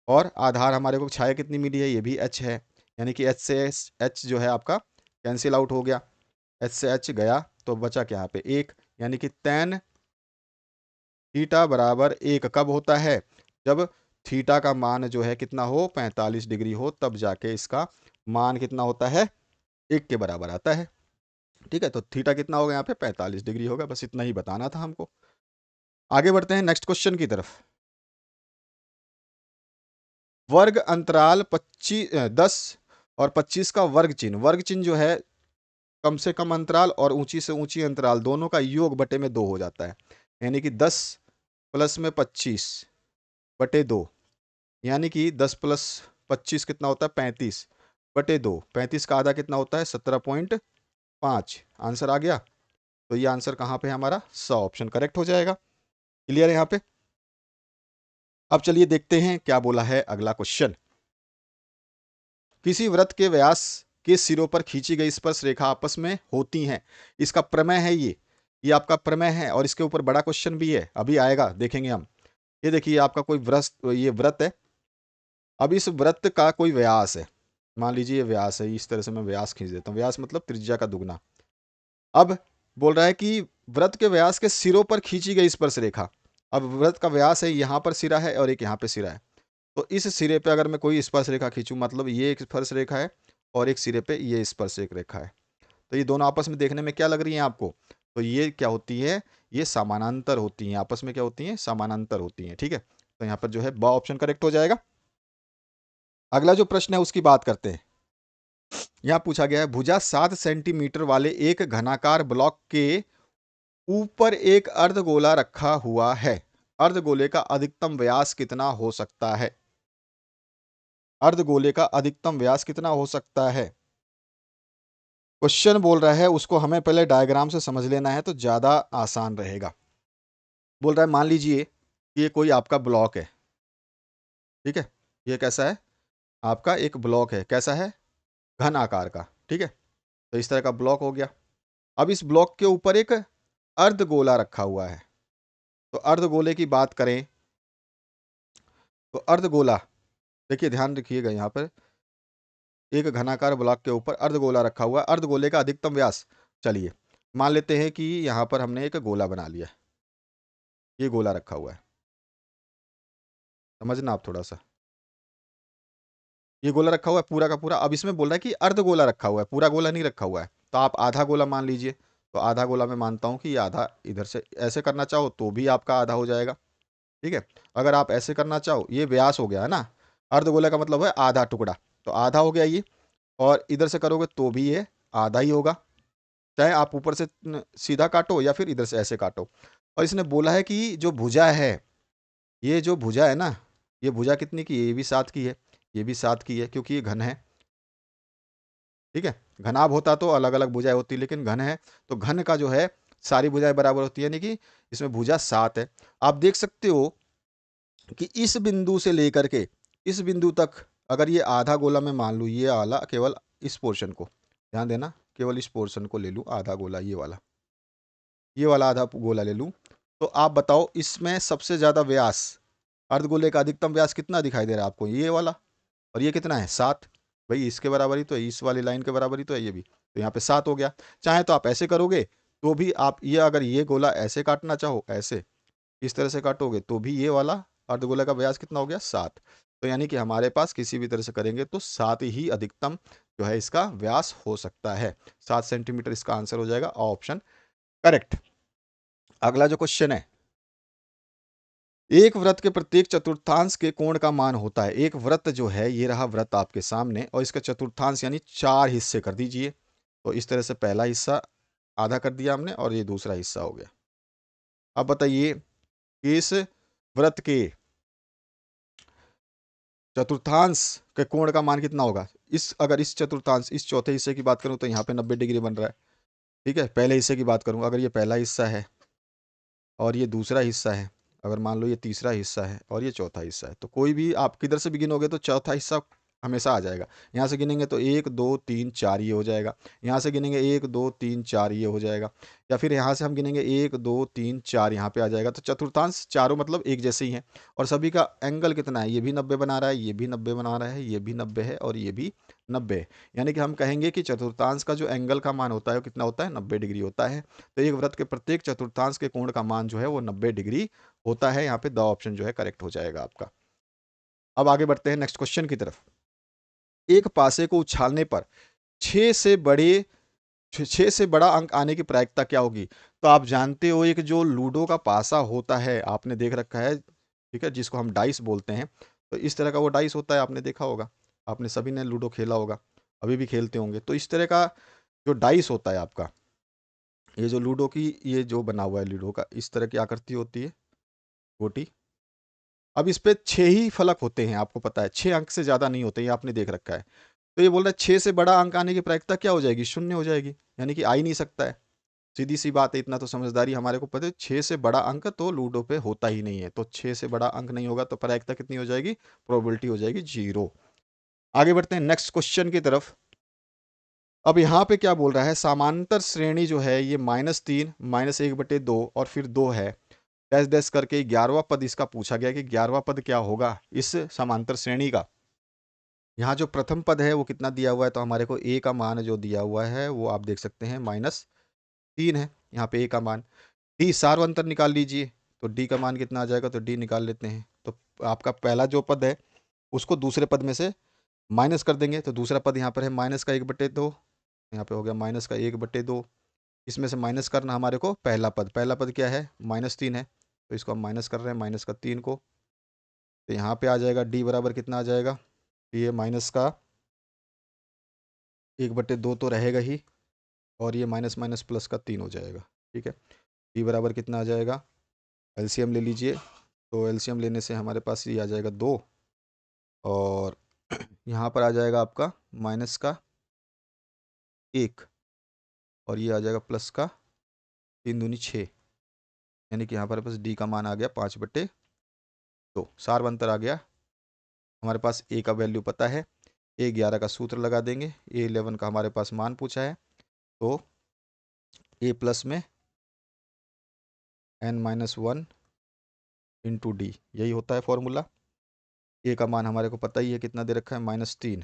S1: और आधार हमारे को छाया कितनी मिली है, ये भी एच है, यानी कि एच से एच जो है आपका कैंसिल आउट हो गया, एच से एच गया तो बचा क्या यहाँ पे एक, यानी कि टेन थीटा बराबर एक कब होता है, जब थीटा का मान जो है कितना हो, 45 डिग्री हो, तब जाके इसका मान कितना होता है, एक के बराबर आता है। ठीक है, तो थीटा कितना होगा यहाँ पे, 45 डिग्री होगा, बस इतना ही बताना था हमको। आगे बढ़ते हैं नेक्स्ट क्वेश्चन की तरफ। वर्ग अंतराल 10 और 25 का वर्ग चिन्ह जो है कम से कम अंतराल और ऊंची से ऊंची अंतराल दोनों का योग बटे में 2 हो जाता है, यानी कि 10 प्लस में 25 बटे 2, यानी कि 10 प्लस 25 कितना होता है, 35 बटे 2, 35 का आधा कितना होता है, 17.5। आंसर आ गया, तो ये आंसर कहाँ पे है हमारा, 100 ऑप्शन करेक्ट हो जाएगा। क्लियर है यहाँ पे। अब चलिए देखते हैं क्या बोला है अगला क्वेश्चन। किसी वृत्त के व्यास के सिरों पर खींची गई स्पर्श रेखा आपस में होती हैं, इसका प्रमेय है ये आपका प्रमेय है, और इसके ऊपर बड़ा क्वेश्चन भी है, अभी आएगा देखेंगे हम। ये देखिए आपका कोई ये व्रत है, अब इस व्रत का कोई व्यास है, मान लीजिए ये व्यास है, इस तरह से मैं व्यास खींच देता हूँ, व्यास मतलब त्रिज्या का दुगना। अब बोल रहा है कि व्रत के व्यास के सिरों पर खींची गई स्पर्श रेखा, अब व्रत का व्यास है, यहाँ पर सिरा है और एक यहाँ पे सिरा है, तो इस सिरे पे अगर मैं कोई स्पर्श रेखा खींचूं, मतलब ये एक स्पर्श रेखा है और एक सिरे पे ये स्पर्श रेखा है, तो ये दोनों आपस में देखने में क्या लग रही हैं आपको, तो ये क्या होती है, ये समानांतर होती हैं, आपस में क्या होती हैं, समानांतर होती हैं। ठीक है, तो यहाँ पर जो है ब ऑप्शन करेक्ट हो जाएगा। अगला जो प्रश्न है उसकी बात करते हैं। यहाँ पूछा गया है, भुजा 7 सेंटीमीटर वाले एक घनाकार ब्लॉक के ऊपर एक अर्धगोला रखा हुआ है, अर्धगोले का अधिकतम व्यास कितना हो सकता है, अर्धगोले का अधिकतम व्यास कितना हो सकता है। क्वेश्चन बोल रहा है उसको हमें पहले डायग्राम से समझ लेना है तो ज्यादा आसान रहेगा। बोल रहा है मान लीजिए कि ये कोई आपका ब्लॉक है, ठीक है, ये कैसा है, आपका एक ब्लॉक है, कैसा है, घन आकार का, ठीक है, तो इस तरह का ब्लॉक हो गया। अब इस ब्लॉक के ऊपर एक अर्धगोला रखा हुआ है, तो अर्धगोले की बात करें तो अर्धगोला, देखिए ध्यान रखिएगा यहाँ पर, एक घनाकार ब्लॉक के ऊपर अर्धगोला रखा हुआ है, अर्धगोले का अधिकतम व्यास, चलिए मान लेते हैं कि यहाँ पर हमने एक गोला बना लिया, ये गोला रखा हुआ है, समझना आप थोड़ा सा, ये गोला रखा हुआ है पूरा का पूरा। अब इसमें बोल रहा है कि अर्ध गोला रखा हुआ है, पूरा गोला नहीं रखा हुआ है, तो आप आधा गोला मान लीजिए, तो आधा गोला मैं मानता हूं कि ये आधा, इधर से ऐसे करना चाहो तो भी आपका आधा हो जाएगा, ठीक है। अगर आप ऐसे करना चाहो, ये व्यास हो गया है ना, अर्ध गोला का मतलब है आधा टुकड़ा, तो आधा हो गया ये, और इधर से करोगे तो भी ये आधा ही होगा, चाहे आप ऊपर से सीधा काटो या फिर इधर से ऐसे काटो। और इसने बोला है कि जो भुजा है, ये जो भुजा है ना, ये भुजा कितनी की है, ये भी 7 की है, ये भी 7 की है, क्योंकि ये घन है, ठीक है। घनाभ होता तो अलग अलग भुजाएं होती, लेकिन घन है तो घन का जो है सारी भुजाएं बराबर होती है, यानी कि इसमें भुजा 7 है। आप देख सकते हो कि इस बिंदु से लेकर के इस बिंदु तक, अगर ये आधा गोला मैं मान लूँ, ये वाला केवल इस पोर्शन को, ध्यान देना, केवल इस पोर्शन को ले लूँ आधा गोला, ये वाला आधा गोला ले लूँ, तो आप बताओ इसमें सबसे ज्यादा व्यास, अर्धगोले का अधिकतम व्यास कितना दिखाई दे रहा है आपको, ये वाला, और ये कितना है 7, भाई इसके बराबर ही तो है, इस वाली लाइन के बराबर ही तो है ये भी, तो यहाँ पे 7 हो गया। चाहे तो आप ऐसे करोगे तो भी आप, ये अगर ये गोला ऐसे काटना चाहो ऐसे, इस तरह से काटोगे तो भी ये वाला अर्धगोला का व्यास कितना हो गया 7। तो यानी कि हमारे पास किसी भी तरह से करेंगे तो 7 ही अधिकतम जो है इसका व्यास हो सकता है। 7 सेंटीमीटर इसका आंसर हो जाएगा, ऑप्शन करेक्ट। अगला जो क्वेश्चन है, एक वृत्त के प्रत्येक चतुर्थांश के कोण का मान होता है। एक वृत्त जो है, ये रहा वृत्त आपके सामने, और इसका चतुर्थांश यानी 4 हिस्से कर दीजिए। तो इस तरह से पहला हिस्सा आधा कर दिया हमने और ये दूसरा हिस्सा हो गया। अब बताइए कि इस वृत्त के चतुर्थांश के कोण का मान कितना होगा। अगर इस चतुर्थांश, इस चौथे हिस्से की बात करूं तो यहाँ पे 90 डिग्री बन रहा है। ठीक है, पहले हिस्से की बात करूं, अगर ये पहला हिस्सा है और ये दूसरा हिस्सा है, अगर मान लो ये तीसरा हिस्सा है और ये चौथा हिस्सा है, तो कोई भी आप किधर से भी गिनोगे तो चौथा हिस्सा हमेशा आ जाएगा। यहाँ से गिनेंगे तो 1 2 3 4 ये हो जाएगा। यहाँ से गिनेंगे 1 2 3 4 ये हो जाएगा। या फिर यहाँ से हम गिनेंगे 1 2 3 4 यहाँ पे आ जाएगा। तो चतुर्थांश चारों मतलब एक जैसे ही हैं और सभी का एंगल कितना है, ये भी 90 बना रहा है, ये भी 90 बना रहा है, ये भी 90 है और ये भी 90 है। यानी कि हम कहेंगे कि चतुर्थांश का जो एंगल का मान होता है वो कितना होता है, 90 डिग्री होता है। तो एक वृत्त के प्रत्येक चतुर्थांश के कोण का मान जो है वो 90 डिग्री होता है। यहाँ पे द ऑप्शन जो है करेक्ट हो जाएगा आपका। अब आगे बढ़ते हैं नेक्स्ट क्वेश्चन की तरफ। एक पासे को उछालने पर 6 से बड़े 6 से बड़ा अंक आने की प्रायिकता क्या होगी। तो आप जानते हो एक जो लूडो का पासा होता है, आपने देख रखा है, ठीक है, जिसको हम डाइस बोलते हैं। तो इस तरह का वो डाइस होता है, आपने देखा होगा, आपने सभी ने लूडो खेला होगा, अभी भी खेलते होंगे। तो इस तरह का जो डाइस होता है आपका, ये जो लूडो की ये जो बना हुआ है लूडो का, इस तरह की आकृति होती है गोटी। अब इस पे 6 ही फलक होते हैं, आपको पता है 6 अंक से ज़्यादा नहीं होते, ये आपने देख रखा है। तो ये बोल रहा है 6 से बड़ा अंक आने की प्रायिकता क्या हो जाएगी, शून्य हो जाएगी, यानी कि आ ही नहीं सकता है। सीधी सी बात है, इतना तो समझदारी हमारे को पता है। 6 से बड़ा अंक तो लूडो पे होता ही नहीं है, तो 6 से बड़ा अंक नहीं होगा तो प्रायिकता कितनी हो जाएगी, प्रोबेबिलिटी हो जाएगी 0। आगे बढ़ते हैं नेक्स्ट क्वेश्चन की तरफ। अब यहाँ पे क्या बोल रहा है, समांतर श्रेणी जो है ये -3 -1/2 और फिर 2 है, डैश डैश करके 11वां पद इसका पूछा गया कि 11वां पद क्या होगा इस समांतर श्रेणी का। यहाँ जो प्रथम पद है वो कितना दिया हुआ है, तो हमारे को ए का मान जो दिया हुआ है वो आप देख सकते हैं -3 है। यहाँ पे ए का मान, डी सार्वंतर निकाल लीजिए, तो डी का मान कितना आ जाएगा, तो डी निकाल लेते हैं। तो आपका पहला जो पद है उसको दूसरे पद में से माइनस कर देंगे, तो दूसरा पद यहाँ पर है -1/2, यहाँ पे हो गया -1/2। इसमें से माइनस करना हमारे को पहला पद, पहला पद क्या है, -3 है, तो इसको हम माइनस कर रहे हैं -3 को। तो यहाँ पे आ जाएगा डी बराबर कितना आ जाएगा, ये माइनस का 1/2 तो रहेगा ही, और ये माइनस माइनस प्लस का 3 हो जाएगा। ठीक है, डी बराबर कितना आ जाएगा, एलसीएम ले लीजिए। तो एलसीएम लेने से हमारे पास ये आ जाएगा 2, और यहाँ पर आ जाएगा आपका माइनस का 1, और ये आ जाएगा प्लस का 3 दूनी 6, यानी कि यहाँ पर बस डी का मान आ गया 5/2। सार्वंतर आ गया हमारे पास। ए का वैल्यू पता है, A11 का सूत्र लगा देंगे, A11 का हमारे पास मान पूछा है, तो A प्लस में n-1 इंटू डी, यही होता है फॉर्मूला। ए का मान हमारे को पता ही है कितना दे रखा है, -3।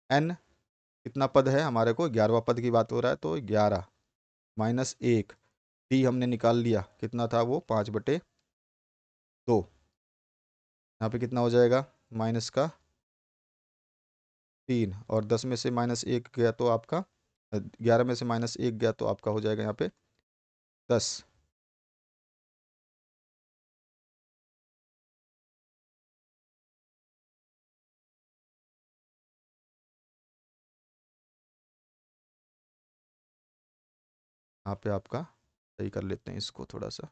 S1: n कितना पद है हमारे को, 11वां पद की बात हो रहा है, तो 11 -1, डी हमने निकाल लिया कितना था वो 5/2। यहाँ पे कितना हो जाएगा, माइनस का 3, और 10 में से -1 गया तो आपका 11 में से -1 गया तो आपका हो जाएगा यहाँ पे 10। यहाँ पे आपका सही कर लेते हैं इसको थोड़ा सा,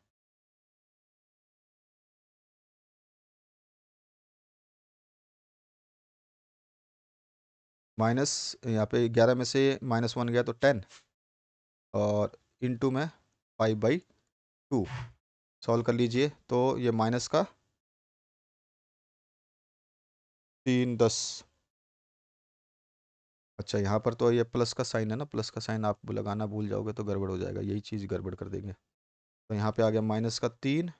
S1: माइनस, यहाँ पे 11 में से -1 गया तो 10, और इनटू में 5/2 सॉल्व कर लीजिए, तो ये माइनस का 3 10। अच्छा, यहाँ पर तो ये प्लस का साइन है ना, प्लस का साइन आप लगाना भूल जाओगे तो गड़बड़ हो जाएगा, यही चीज़ गड़बड़ कर देंगे। तो यहाँ पे आ गया -3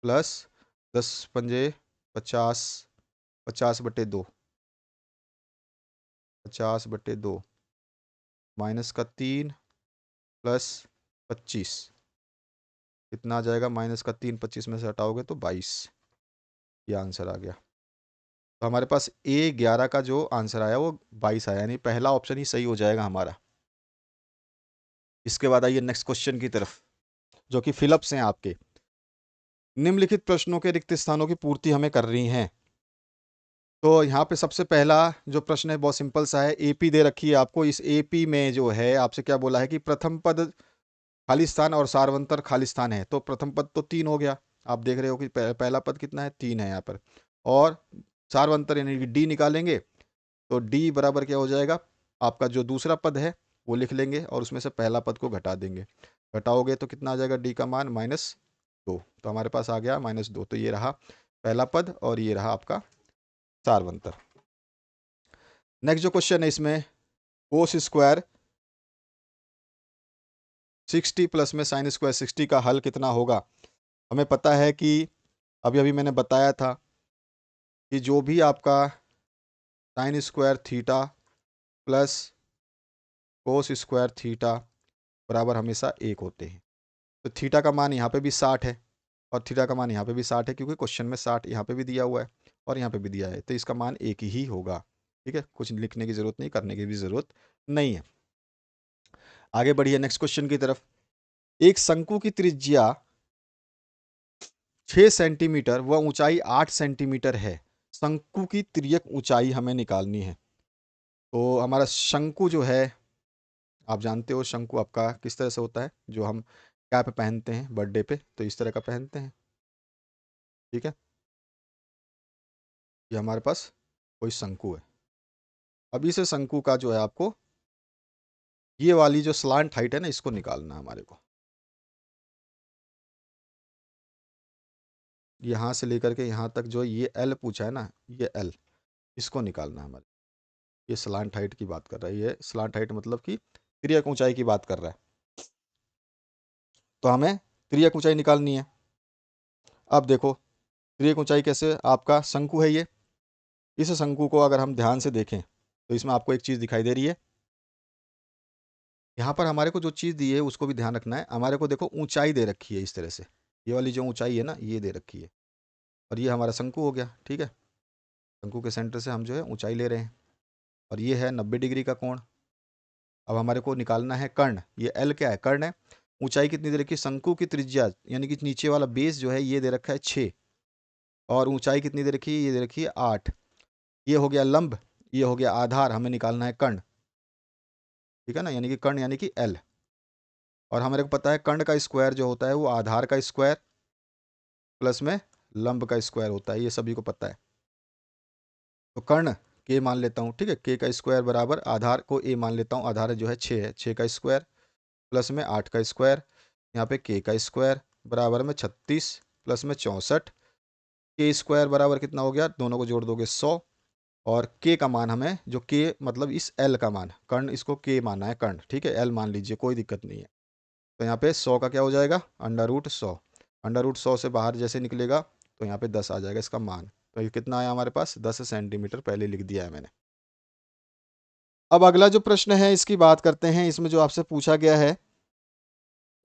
S1: प्लस 10×5 50, 50/2, 50/2 -3 प्लस 25, कितना आ जाएगा, माइनस का 3 25 में से हटाओगे तो 22, ये आंसर आ गया। तो हमारे पास A11 का जो आंसर आया वो 22 आया, यानी पहला ऑप्शन ही सही हो जाएगा हमारा। इसके बाद आइए नेक्स्ट क्वेश्चन की तरफ, जो कि फिलअप्स हैं आपके। निम्नलिखित प्रश्नों के रिक्त स्थानों की पूर्ति हमें करनी है। तो यहाँ पे सबसे पहला जो प्रश्न है बहुत सिंपल सा है, एपी दे रखी है आपको। इस एपी में जो है आपसे क्या बोला है कि प्रथम पद खाली स्थान और सार्वंतर खाली स्थान है। तो प्रथम पद तो 3 हो गया, आप देख रहे हो कि पहला पद कितना है, 3 है यहाँ पर। और सार्वंतर यानी कि डी निकालेंगे तो डी बराबर क्या हो जाएगा, आपका जो दूसरा पद है वो लिख लेंगे और उसमें से पहला पद को घटा देंगे। घटाओगे तो कितना आ जाएगा, डी का मान -2। तो हमारे पास आ गया -2। तो ये रहा पहला पद और ये रहा आपका सार्वंतर। नेक्स्ट जो क्वेश्चन है इसमें, कोस स्क्वायर 60 प्लस में साइन स्क्वायर 60 का हल कितना होगा। हमें पता है कि अभी अभी मैंने बताया था कि जो भी आपका sine square theta plus cos square theta बराबर हमेशा 1 होते हैं। तो थीटा का मान यहाँ पे भी 60 है और थीटा का मान यहाँ पे भी 60 है, क्योंकि क्वेश्चन में 60 यहाँ पे भी दिया हुआ है और यहाँ पे भी दिया है, तो इसका मान 1 ही होगा। ठीक है, कुछ लिखने की ज़रूरत नहीं, करने की भी ज़रूरत नहीं है। आगे बढ़िए नेक्स्ट क्वेश्चन की तरफ। एक शंकु की त्रिज्या 6 सेंटीमीटर व ऊंचाई 8 सेंटीमीटर है। शंकु की तिर्यक ऊंचाई हमें निकालनी है। तो हमारा शंकु जो है, आप जानते हो शंकु आपका किस तरह से होता है, जो हम कैप पहनते हैं बर्थडे पे, तो इस तरह का पहनते हैं। ठीक है, ये हमारे पास कोई शंकु है। अब इस शंकु का जो है आपको ये वाली जो स्लांट हाइट है ना, इसको निकालना है हमारे को। यहाँ से लेकर के यहाँ तक जो ये एल पूछा है ना, ये एल, इसको निकालना है हमारे। ये स्लांट हाइट की बात कर रहा है, ये स्लांट हाइट मतलब कि तिर्यक ऊंचाई की बात कर रहा है। तो हमें तिर्यक ऊंचाई निकालनी है। अब देखो तिर्यक ऊंचाई कैसे, आपका शंकु है ये, इस शंकु को अगर हम ध्यान से देखें तो इसमें आपको एक चीज़ दिखाई दे रही है। यहाँ पर हमारे को जो चीज़ दी है उसको भी ध्यान रखना है। हमारे को देखो ऊंचाई दे रखी है इस तरह से, ये वाली जो ऊंचाई है ना ये दे रखी है, और ये हमारा शंकु हो गया। ठीक है, शंकु के सेंटर से हम जो है ऊंचाई ले रहे हैं, और ये है 90 डिग्री का कोण। अब हमारे को निकालना है कर्ण, ये एल क्या है, कर्ण है। ऊंचाई कितनी दे रखी है, शंकु की त्रिज्या यानी कि नीचे वाला बेस जो है ये दे रखा है 6, और ऊंचाई कितनी दे रखी है, ये दे रखी है 8। ये हो गया लंब, ये हो गया आधार, हमें निकालना है कर्ण। ठीक है ना, यानी कि कर्ण यानी कि एल। और हमारे को पता है कर्ण का स्क्वायर जो होता है वो आधार का स्क्वायर प्लस में लंब का स्क्वायर होता है, ये सभी को पता है। तो कर्ण के मान लेता हूँ, ठीक है, के का स्क्वायर बराबर आधार को ए मान लेता हूँ, आधार जो है 6 है, 6 का स्क्वायर प्लस में 8 का स्क्वायर, यहाँ पे के का स्क्वायर बराबर में 36 प्लस में 64। के स्क्वायर बराबर कितना हो गया, दोनों को जोड़ दोगे 100, और के का मान हमें जो के मतलब इस एल का मान, कर्ण इसको के माना है कर्ण, ठीक है, एल मान लीजिए कोई दिक्कत नहीं है। तो यहाँ पे 100 का क्या हो जाएगा, √100। √100 से बाहर जैसे निकलेगा तो यहाँ पे 10 आ जाएगा इसका मान। तो ये कितना आया हमारे पास, 10 सेंटीमीटर पहले लिख दिया है मैंने। अब अगला जो प्रश्न है इसकी बात करते हैं। इसमें जो आपसे पूछा गया है,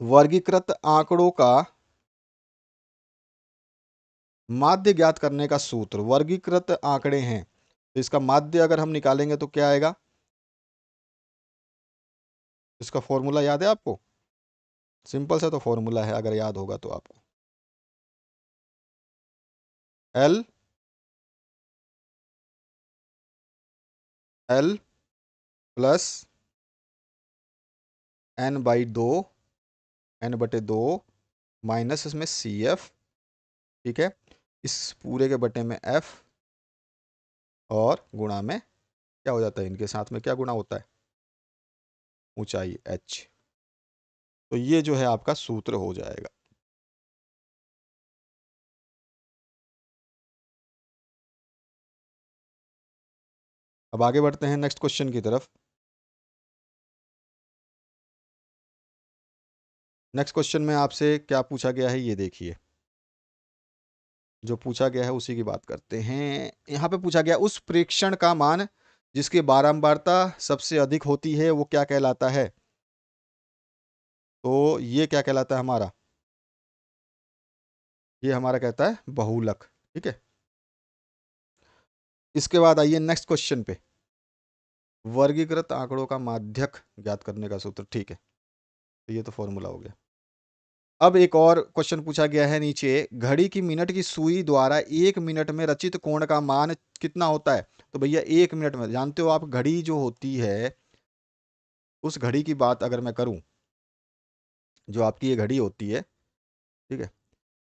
S1: वर्गीकृत आंकड़ों का माध्य ज्ञात करने का सूत्र। वर्गीकृत आंकड़े हैं तो इसका माध्य अगर हम निकालेंगे तो क्या आएगा, इसका फॉर्मूला याद है आपको, सिंपल सा तो फॉर्मूला है, अगर याद होगा तो आपको, L L plus n/2, n/2 minus इसमें CF। ठीक है, इस पूरे के बटे में F, और गुणा में क्या हो जाता है, इनके साथ में क्या गुणा होता है, ऊंचाई h। तो ये जो है आपका सूत्र हो जाएगा। अब आगे बढ़ते हैं नेक्स्ट क्वेश्चन की तरफ। नेक्स्ट क्वेश्चन में आपसे क्या पूछा गया है ये देखिए, जो पूछा गया है उसी की बात करते हैं। यहाँ पे पूछा गया उस प्रेक्षण का मान जिसकी बारंबारता सबसे अधिक होती है वो क्या कहलाता है। तो ये क्या कहलाता है हमारा, ये हमारा कहता है बहुलक। ठीक है, इसके बाद आइए नेक्स्ट क्वेश्चन पे। वर्गीकृत आंकड़ों का माध्यक ज्ञात करने का सूत्र। ठीक है, तो ये तो फॉर्मूला हो गया। अब एक और क्वेश्चन पूछा गया है नीचे, घड़ी की मिनट की सुई द्वारा 1 मिनट में रचित कोण का मान कितना होता है? तो भैया 1 मिनट में, जानते हो आप घड़ी जो होती है, उस घड़ी की बात अगर मैं करूं, जो आपकी ये घड़ी होती है, ठीक है,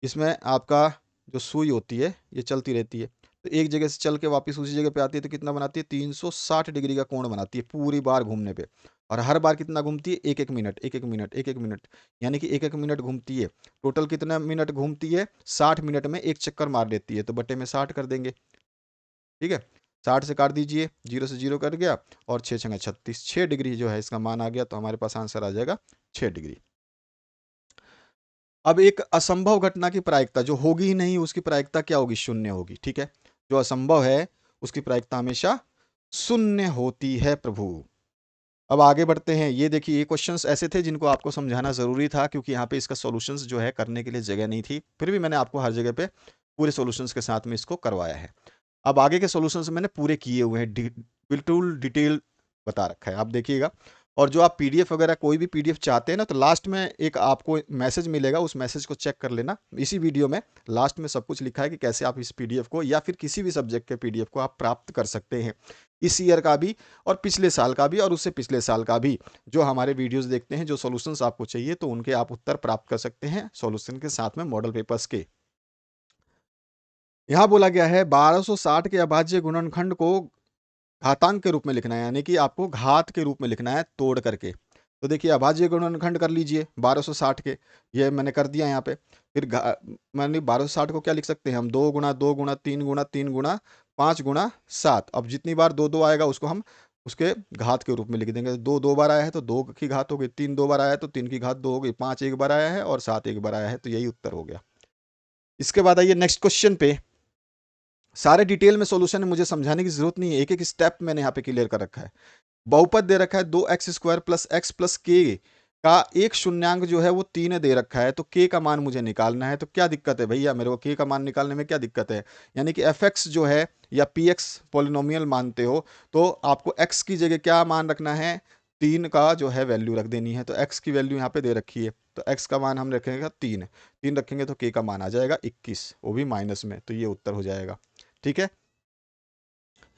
S1: इसमें आपका जो सुई होती है ये चलती रहती है, तो एक जगह से चल के वापस उसी जगह पे आती है, तो कितना बनाती है? 360 डिग्री का कोण बनाती है पूरी बार घूमने पे। और हर बार कितना घूमती है? एक एक मिनट, एक एक मिनट, एक एक मिनट, यानी कि एक एक मिनट घूमती है। टोटल कितना मिनट घूमती है? 60 मिनट में एक चक्कर मार देती है, तो बटे में 60 कर देंगे। ठीक है, 60 से काट दीजिए, जीरो से जीरो कट गया, और 6×6 = 36, 6 डिग्री जो है इसका मान आ गया, तो हमारे पास आंसर आ जाएगा 6 डिग्री। अब एक असंभव घटना की प्रायिकता जो होगी ही नहीं, उसकी प्रायिकता क्या होगी? शून्य होगी। ठीक है, जो असंभव है उसकी प्रायिकता हमेशा शून्य होती है प्रभु। अब आगे बढ़ते हैं। ये देखिए, ये क्वेश्चंस ऐसे थे जिनको आपको समझाना जरूरी था, क्योंकि यहाँ पे इसका सॉल्यूशंस जो है करने के लिए जगह नहीं थी, फिर भी मैंने आपको हर जगह पे पूरे सॉल्यूशंस के साथ में इसको करवाया है। अब आगे के सॉल्यूशंस मैंने पूरे किए हुए हैं, बिल्कुल डिटेल बता रखा है, आप देखिएगा। और जो आप पीडीएफ वगैरह कोई भी पीडीएफ चाहते हैं ना, तो लास्ट में एक आपको मैसेज मिलेगा, उस मैसेज को चेक कर लेना। इसी वीडियो में लास्ट में सब कुछ लिखा है कि कैसे आप इस पीडीएफ को या फिर किसी भी सब्जेक्ट के पीडीएफ को आप प्राप्त कर सकते हैं, इस ईयर का भी और पिछले साल का भी और उससे पिछले साल का भी। जो हमारे वीडियोस देखते हैं, जो सॉल्यूशंस आपको चाहिए, तो उनके आप उत्तर प्राप्त कर सकते हैं सॉल्यूशन के साथ में, मॉडल पेपर्स के। यहाँ बोला गया है 1260 के अभाज्य गुणनखंड को घातांक के रूप में लिखना है, यानी कि आपको घात के रूप में लिखना है तोड़ करके। तो देखिए, अभाज्य गुणनखंड कर लीजिए 1260 के, ये मैंने कर दिया यहाँ पे। फिर मैंने 1260 को क्या लिख सकते हैं हम? 2 × 2 × 3 × 3 × 5 × 7। अब जितनी बार 2 2 आएगा उसको हम उसके घात के रूप में लिख देंगे। 2 2 बार आया है तो 2 की घात हो गई, 3 2 बार आया है तो 3 की घात 2 हो गई, 5 एक बार आया है और 7 एक बार आया है, तो यही उत्तर हो गया। इसके बाद आइए नेक्स्ट क्वेश्चन पे। सारे डिटेल में सॉल्यूशन है, मुझे समझाने की जरूरत नहीं है, एक एक स्टेप मैंने यहाँ पे क्लियर कर रखा है। बहुपद दे रखा है 2x² + x + k का एक शून्यांक जो है वो 3 दे रखा है, तो k का मान मुझे निकालना है। तो क्या दिक्कत है भैया, मेरे को k का मान निकालने में क्या दिक्कत है? यानी कि fx जो है या px पॉलिनोमियल मानते हो, तो आपको x की जगह क्या मान रखना है? 3 का जो है वैल्यू रख देनी है। तो x की वैल्यू यहाँ पे दे रखी है, तो x का मान हम रखेंगे 3, 3 रखेंगे तो k का मान आ जाएगा 21, वो भी माइनस में, तो ये उत्तर हो जाएगा। ठीक है,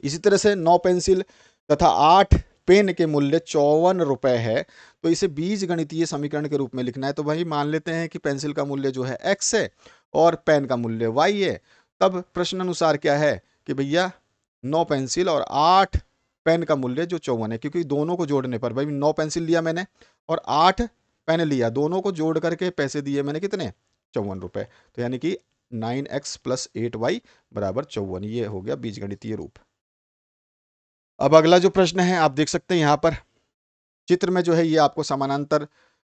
S1: इसी तरह से 9 पेंसिल तथा 8 पेन के मूल्य 54 रुपए है, तो इसे बीज गणितीय समीकरण के रूप में लिखना है। तो भाई मान लेते हैं कि पेंसिल का मूल्य जो है x है और पेन का मूल्य y है। तब प्रश्न अनुसार क्या है कि भैया 9 पेंसिल और 8 पेन का मूल्य जो 54 है, क्योंकि दोनों को जोड़ने पर, भाई 9 पेंसिल लिया मैंने और 8 पेन लिया, दोनों को जोड़ करके पैसे दिए मैंने कितने? 54 रुपए। तो यानी कि 9x + 8y = 54, ये हो गया बीजगणितीय रूप। अब अगला जो प्रश्न है आप देख सकते हैं यहाँ पर चित्र में जो है, ये आपको समानांतर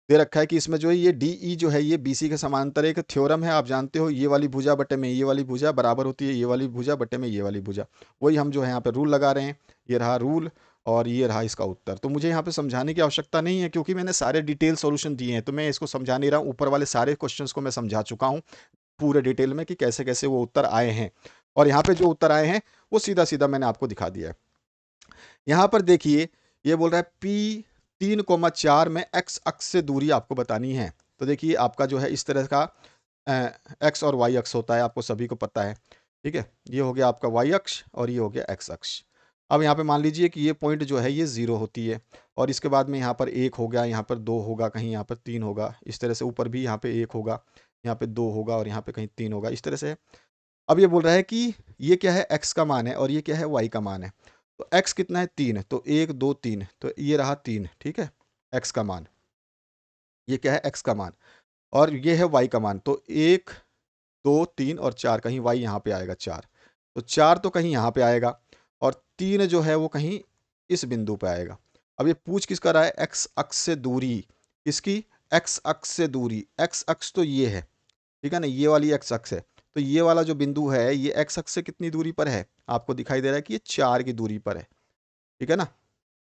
S1: दे रखा है कि इसमें जो है ये DE जो है ये BC के समानांतर एक थ्योरम है, आप जानते हो, ये वाली भुजा बटे में ये वाली भुजा बराबर होती है ये वाली भुजा बटे में ये वाली भुजा। वही हम जो है यहाँ पे रूल लगा रहे हैं, ये रहा रूल और ये रहा इसका उत्तर। तो मुझे यहाँ पे समझाने की आवश्यकता नहीं है, क्योंकि मैंने सारे डिटेल सॉल्यूशन दिए हैं, तो मैं इसको समझा नहीं रहा हूँ। ऊपर वाले सारे क्वेश्चंस को मैं समझा चुका हूँ पूरे डिटेल में कि कैसे कैसे वो उत्तर आए हैं, और यहाँ पे जो उत्तर आए हैं वो सीधा सीधा मैंने आपको दिखा दिया है। यहां पर देखिए, ये बोल रहा है P3,4 में x अक्ष से दूरी आपको बतानी है। तो देखिए, आपका जो है इस तरह का x और y अक्ष होता है, आपको सभी को पता है। ठीक है, ये हो गया आपका y अक्ष और ये हो गया x अक्ष। अब यहाँ पे मान लीजिए कि ये पॉइंट जो है ये 0 होती है, और इसके बाद में यहाँ पर 1 हो गया, यहाँ पर 2 होगा, कहीं यहाँ पर 3 होगा, इस तरह से ऊपर भी यहाँ पे 1 होगा, यहाँ पे 2 होगा और यहाँ पे कहीं 3 होगा, इस तरह से। अब ये बोल रहा है कि ये क्या है? x का मान है और ये क्या है? y का मान है। तो x कितना है? 3, तो 1 2 3, तो ये रहा 3। ठीक है, x का मान, ये क्या है? x का मान, और ये है y का मान। तो 1 2 3 और 4, कहीं y यहाँ पे आएगा 4, तो 4 तो कहीं यहाँ पे आएगा, और 3 जो है वो कहीं इस बिंदु पे आएगा। अब ये पूछ किसका रहा है? x अक्ष से दूरी, किसकी? x अक्ष से दूरी। x अक्ष तो ये है, ठीक है ना, ये वाली x अक्ष है। तो ये वाला जो बिंदु है ये x अक्ष से कितनी दूरी पर है? आपको दिखाई दे रहा है कि ये 4 की दूरी पर है। ठीक है ना,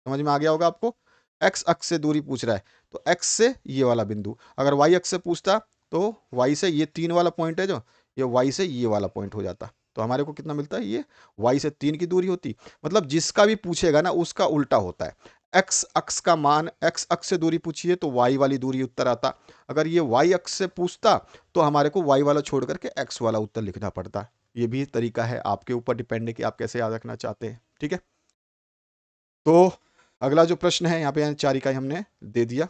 S1: समझ में आ गया होगा आपको। x अक्ष से दूरी पूछ रहा है, तो x से ये वाला बिंदु। अगर y अक्ष से पूछता तो y से ये 3 वाला पॉइंट है जो ये y से ये वाला पॉइंट हो जाता, तो हमारे को कितना मिलता है, ये y से 3 की दूरी होती। मतलब जिसका भी पूछेगा ना उसका उल्टा होता है। x अक्ष का मान, x अक्ष से दूरी पूछिए तो y वाली दूरी उत्तर आता। अगर ये y अक्ष से पूछता तो हमारे को y वाला छोड़ करके x वाला उत्तर लिखना पड़ता। ये भी तरीका है, आपके ऊपर डिपेंड है कि आप कैसे याद रखना चाहते हैं। ठीक है, तो अगला जो प्रश्न है यहाँ पे 4 इकाई हमने दे दिया।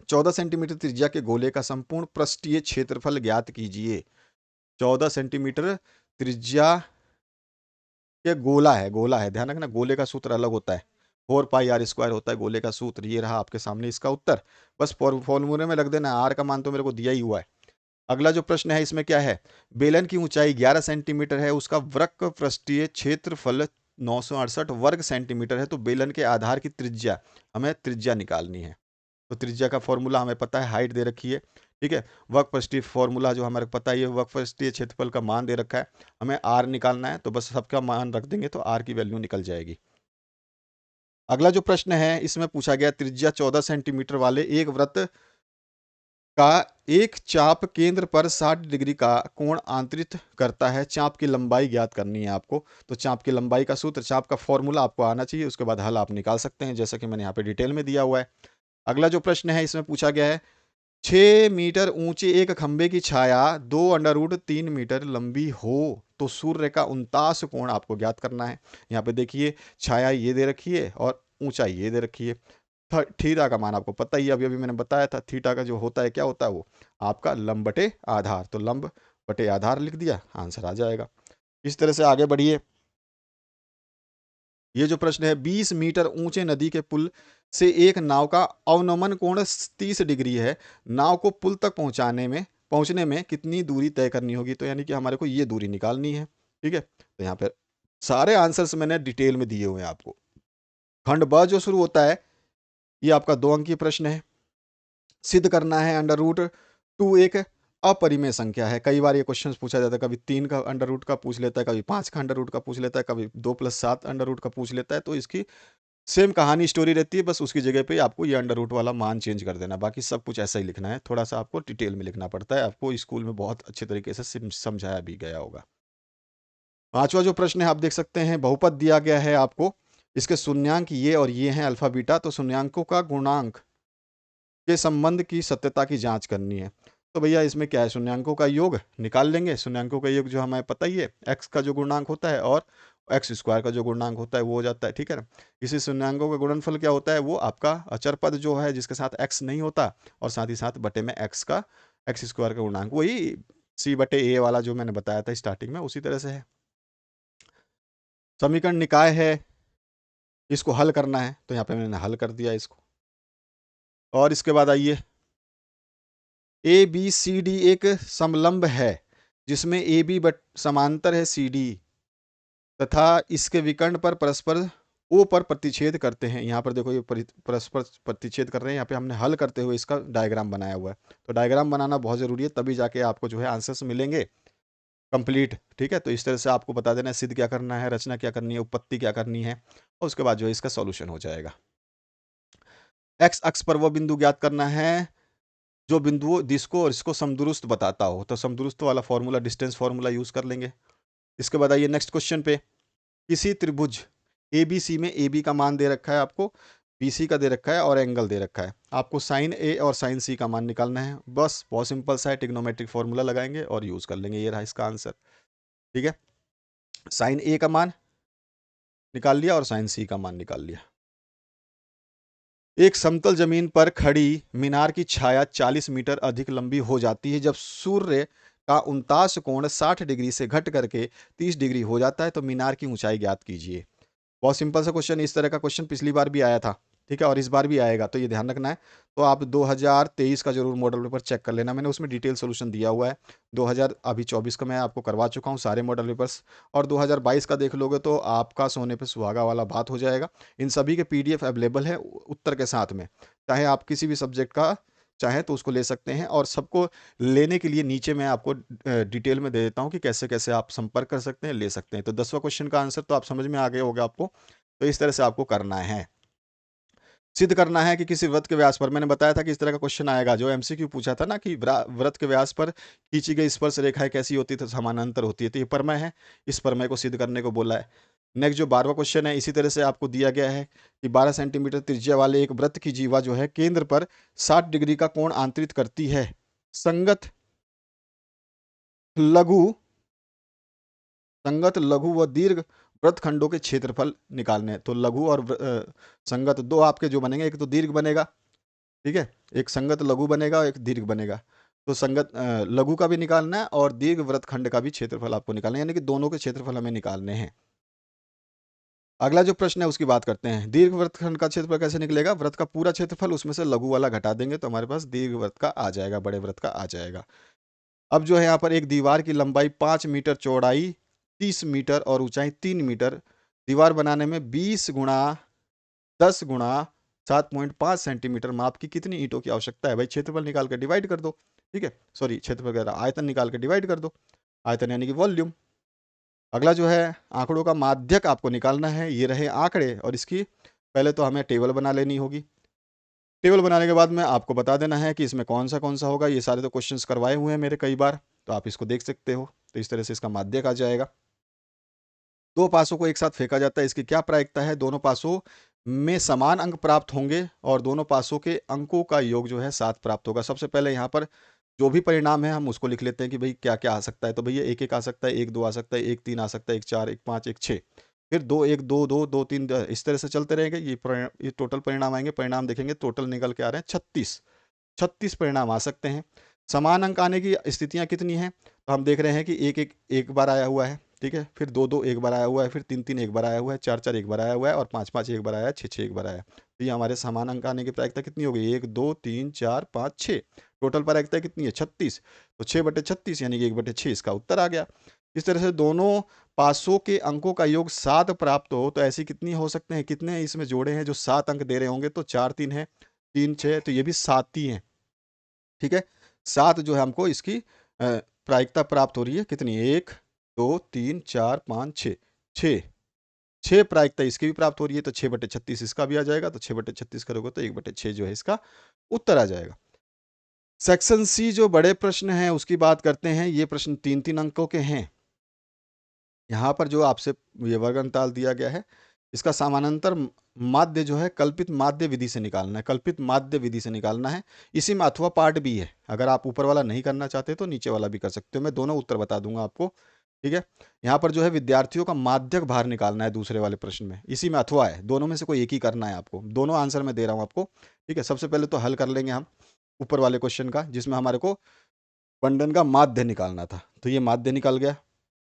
S1: 14 सेंटीमीटर त्रिज्या के गोले का संपूर्ण पृष्ठीय क्षेत्रफल ज्ञात कीजिए। 14 सेंटीमीटर त्रिज्या के गोला है, ध्यान रखना गोले का सूत्र अलग होता है, 4πr² होता है गोले का सूत्र। ये रहा आपके सामने इसका उत्तर, बस फॉर्मूले में लग देना, आर का मान तो मेरे को दिया ही हुआ है। अगला जो प्रश्न है इसमें क्या है, बेलन की ऊंचाई 11 सेंटीमीटर है, उसका वक्र पृष्ठीय क्षेत्रफल 968 वर्ग सेंटीमीटर है, तो बेलन के आधार की त्रिज्या, हमें त्रिज्या निकालनी है। तो त्रिज्या का फॉर्मूला हमें पता है, हाइट दे रखी है, ठीक है। वक्र पृष्ठीय फॉर्मूला जो हमारे पता है, ये वक्र पृष्ठीय क्षेत्रफल का मान दे रखा है, हमें आर निकालना है, तो बस सबका मान रख देंगे तो आर की वैल्यू निकल जाएगी। अगला जो प्रश्न है इसमें पूछा गया, त्रिज्या 14 सेंटीमीटर वाले एक वृत्त का एक चाप केंद्र पर 60 डिग्री का कोण आंतरित करता है, चाप की लंबाई ज्ञात करनी है आपको। तो चाप की लंबाई का सूत्र, चाप का फॉर्मूला आपको आना चाहिए, उसके बाद हल आप निकाल सकते हैं, जैसा कि मैंने यहाँ पे डिटेल में दिया हुआ है। अगला जो प्रश्न है इसमें पूछा गया है, 6 मीटर ऊंचे एक खंबे की छाया 2√3 मीटर लंबी हो तो सूर्य का 49 कोण आपको ज्ञात करना है। यहाँ पे देखिए छाया ये दे रखी है और ऊंचाई ये दे रखी है। थीटा का मान आपको पता ही, अभी अभी मैंने बताया था, थीटा का जो होता है क्या होता है, वो आपका लंब बटे आधार, तो लंब बटे आधार लिख दिया, आंसर आ जाएगा। इस तरह से आगे बढ़िए। ये जो प्रश्न है, 20 मीटर ऊंचे नदी के पुल से एक नाव का अवनमन कोण 30 डिग्री है, नाव को पुल तक पहुंचने में कितनी दूरी तय करनी होगी, तो यानी कि हमारे को ये दूरी निकालनी है। ठीक है, तो यहाँ पर सारे आंसर्स मैंने डिटेल में दिए हुए हैं आपको। खंड ब जो शुरू होता है, ये आपका 2 अंकीय प्रश्न है, सिद्ध करना है √2 एक अपरिमेय संख्या है। कई बार ये क्वेश्चन पूछा जाता है, कभी 3 का अंडर रूट का पूछ लेता है, कभी 5 का अंडर रूट का पूछ लेता है, कभी 2+7 अंडर रूट का पूछ लेता है, तो इसकी सेम कहानी स्टोरी रहती है, बस उसकी जगह पे आपको ये अंडर रूट वाला मान चेंज कर देना, बाकी सब कुछ ऐसा ही लिखना है, थोड़ा सा आपको डिटेल में लिखना पड़ता है, आपको स्कूल में बहुत अच्छे तरीके से समझाया भी गया होगा। 5वां जो प्रश्न है आप देख सकते हैं, बहुपद दिया गया है आपको, इसके शून्यांक ये और ये हैं अल्फा बीटा, तो शून्यांकों का गुणांक के संबंध की सत्यता की जांच करनी है। तो भैया इसमें क्या है, शून्यांकों का योग निकाल लेंगे। शून्यांकों का योग जो हमें पता ही है, एक्स का जो गुणांक होता है और x² का जो गुणांक होता है वो हो जाता है, ठीक है ना। इसी शून्यांकों का गुणनफल क्या होता है, वो आपका अचर पद जो है जिसके साथ x नहीं होता, और साथ ही साथ बटे में x² का गुणांक, वही c/a वाला जो मैंने बताया था स्टार्टिंग में, उसी तरह से है। समीकरण निकाय है, इसको हल करना है, तो यहाँ पे मैंने हल कर दिया इसको। और इसके बाद आइए, ABCD एक समलंब है जिसमें AB समांतर है CD तथा इसके विकर्ण पर परस्पर O पर प्रतिच्छेद करते हैं। यहाँ पर देखो ये परस्पर प्रतिच्छेद कर रहे हैं, यहाँ पे हमने हल करते हुए इसका डायग्राम बनाया हुआ है। तो डायग्राम बनाना बहुत ज़रूरी है, तभी जाके आपको जो है आंसर्स मिलेंगे कंप्लीट। ठीक है, तो इस तरह से आपको बता देना है सिद्ध क्या करना है, रचना क्या करनी है, उत्पत्ति क्या करनी है, और उसके बाद जो है इसका सॉल्यूशन हो जाएगा। एक्स अक्ष पर वो बिंदु ज्ञात करना है जो बिंदु जिसको और इसको समदुरुस्त बताता हो, तो समदुरुस्त वाला फॉर्मूला डिस्टेंस फॉर्मूला यूज कर लेंगे। इसके बाद आइए नेक्स्ट क्वेश्चन पे, किसी त्रिभुज ABC में AB का मान दे रखा है आपको, BC का दे रखा है और एंगल दे रखा है, आपको साइन A और साइन C का मान निकालना है। बस बहुत सिंपल सा है, ट्रिग्नोमेट्रिक फॉर्मूला लगाएंगे और यूज कर लेंगे, ये रहा इसका आंसर। ठीक है, साइन A का मान निकाल लिया और साइन C का मान निकाल लिया। एक समतल जमीन पर खड़ी मीनार की छाया 40 मीटर अधिक लंबी हो जाती है जब सूर्य का 49 कोण 60 डिग्री से घट करके 30 डिग्री हो जाता है, तो मीनार की ऊंचाई ज्ञात कीजिए। बहुत सिंपल सा क्वेश्चन, इस तरह का क्वेश्चन पिछली बार भी आया था, ठीक है, और इस बार भी आएगा, तो ये ध्यान रखना है। तो आप 2023 का जरूर मॉडल पेपर चेक कर लेना, मैंने उसमें डिटेल सोल्यूशन दिया हुआ है। 2024 का मैं आपको करवा चुका हूँ सारे मॉडल पेपर्स, और 2022 का देख लोगे तो आपका सोने पे सुहागा वाला बात हो जाएगा। इन सभी के PDF अवेलेबल है उत्तर के साथ में, चाहे आप किसी भी सब्जेक्ट का चाहे तो उसको ले सकते हैं, और सबको लेने के लिए नीचे मैं आपको डिटेल में दे देता हूँ कि कैसे कैसे आप संपर्क कर सकते हैं, ले सकते हैं। तो 10वां क्वेश्चन का आंसर तो आप समझ में आ गए होगा आपको, तो इस तरह से आपको करना है। सिद्ध करना है कि किसी वृत्त के व्यास पर, मैंने बताया था कि इस तरह का क्वेश्चन आएगा, जो एमसीक्यू पूछा था ना कि वृत्त के व्यास पर खींची गई स्पर्श रेखाएं कैसी होती है, तो समानांतर होती है, तो ये प्रमेय है, इस प्रमेय को सिद्ध करने को बोला है। नेक्स्ट जो 12वां क्वेश्चन है, इसी तरह से आपको दिया गया है कि 12 सेंटीमीटर त्रिज्या वाले एक वृत्त की जीवा जो है केंद्र पर 60 डिग्री का कोण आंतरित करती है। संगत लघु व दीर्घ वृत्तखंडों के क्षेत्रफल निकालने हैं। तो लघु और संगत दो आपके जो बनेंगे, एक तो दीर्घ बनेगा, ठीक है, एक संगत लघु बनेगा, एक दीर्घ बनेगा। तो संगत लघु का भी निकालना है और दीर्घ वृत्तखंड का भी क्षेत्रफल आपको निकालना है, यानी कि दोनों के क्षेत्रफल हमें निकालने हैं। अगला जो प्रश्न है उसकी बात करते हैं। दीर्घ वृत्तखंड का क्षेत्रफल कैसे निकलेगा? वृत्त का पूरा क्षेत्रफल, उसमें से लघु वाला घटा देंगे तो हमारे पास दीर्घ वृत्त का आ जाएगा, बड़े वृत्त का आ जाएगा। अब जो है यहाँ पर एक दीवार की लंबाई 5 मीटर, चौड़ाई 30 मीटर और ऊंचाई 3 मीटर, दीवार बनाने में 20 गुणा 10 गुणा 7.5 सेंटीमीटर माप की कितनी ईंटों की आवश्यकता है? भाई क्षेत्रफल निकाल कर डिवाइड कर दो, ठीक है, सॉरी क्षेत्रफल कह रहा, आयतन निकाल कर डिवाइड कर दो, आयतन यानी कि वॉल्यूम। अगला जो है आंकड़ों का माध्यक आपको निकालना है, ये रहे आंकड़े, और इसकी पहले तो हमें टेबल बना लेनी होगी। टेबल बनाने के बाद में आपको बता देना है कि इसमें कौन सा होगा। ये सारे तो क्वेश्चंस करवाए हुए हैं मेरे कई बार, तो आप इसको देख सकते हो। तो इस तरह से इसका माध्यक आ जाएगा। दो पासों को एक साथ फेंका जाता है, इसकी क्या प्रायिकता है? दोनों पासों में समान अंक प्राप्त होंगे और दोनों पासों के अंकों का योग जो है 7 प्राप्त होगा। सबसे पहले यहाँ पर जो भी परिणाम है हम उसको लिख लेते हैं कि भाई क्या क्या आ सकता है। तो भैया 1 1 आ सकता है, 1 2 आ सकता है, 1 3 आ सकता है, 1 4 1 5 1 6, फिर 2 1 2 2 2 3, इस तरह से चलते रहेंगे। ये टोटल परिणाम आएंगे। परिणाम देखेंगे, टोटल निकल के आ रहे हैं 36 परिणाम आ सकते हैं। समान अंक आने की स्थितियां कितनी हैं? तो हम देख रहे हैं कि 1 1 एक बार आया हुआ है, ठीक है, फिर 2 2 एक बार आया हुआ है, फिर 3 3 एक बार आया हुआ है, 4 4 एक बार आया हुआ है, और 5 5 एक बार आया है, 6 6 एक बार आया है। तो ये हमारे समान अंक आने की प्रायिकता कितनी हो गई? 1 2 3 4 5 6, टोटल प्रायिकता कितनी है? 36। तो 6/36 यानी कि 1/6 इसका उत्तर आ गया। इस तरह से दोनों पासों के अंकों का योग 7 प्राप्त हो, तो ऐसी कितनी हो सकते हैं? कितने इसमें जोड़े हैं जो 7 अंक दे रहे होंगे? तो 4 3 है, 3 6, तो ये भी 7 ही हैं, ठीक है। 7 जो है हमको इसकी प्रायिकता प्राप्त हो रही है, कितनी? 1 2 3 4 5 6, 6 प्रायिकता इसकी भी प्राप्त हो रही है। तो 6/36 इसका भी आ जाएगा। तो 6/36 करोगे तो 1/6 जो है इसका उत्तर आ जाएगा। सेक्शन सी जो बड़े प्रश्न हैं उसकी बात करते हैं। ये प्रश्न 3 3 अंकों के हैं। यहाँ पर जो आपसे ये वर्ग अंतराल दिया गया है, इसका समानांतर माध्य जो है कल्पित माध्य विधि से निकालना है। कल्पित माध्य विधि से निकालना है। इसी में अथवा पार्ट भी है, अगर आप ऊपर वाला नहीं करना चाहते तो नीचे वाला भी कर सकते हो। मैं दोनों उत्तर बता दूंगा आपको, ठीक है। यहाँ पर जो है विद्यार्थियों का माध्यक भार निकालना है दूसरे वाले प्रश्न में, इसी में अथवा है, दोनों में से कोई एक ही करना है आपको। दोनों आंसर मैं दे रहा हूँ आपको, ठीक है। सबसे पहले तो हल कर लेंगे हम ऊपर वाले क्वेश्चन का, जिसमें हमारे को बंधन का माध्य निकालना था। तो ये माध्य निकल गया,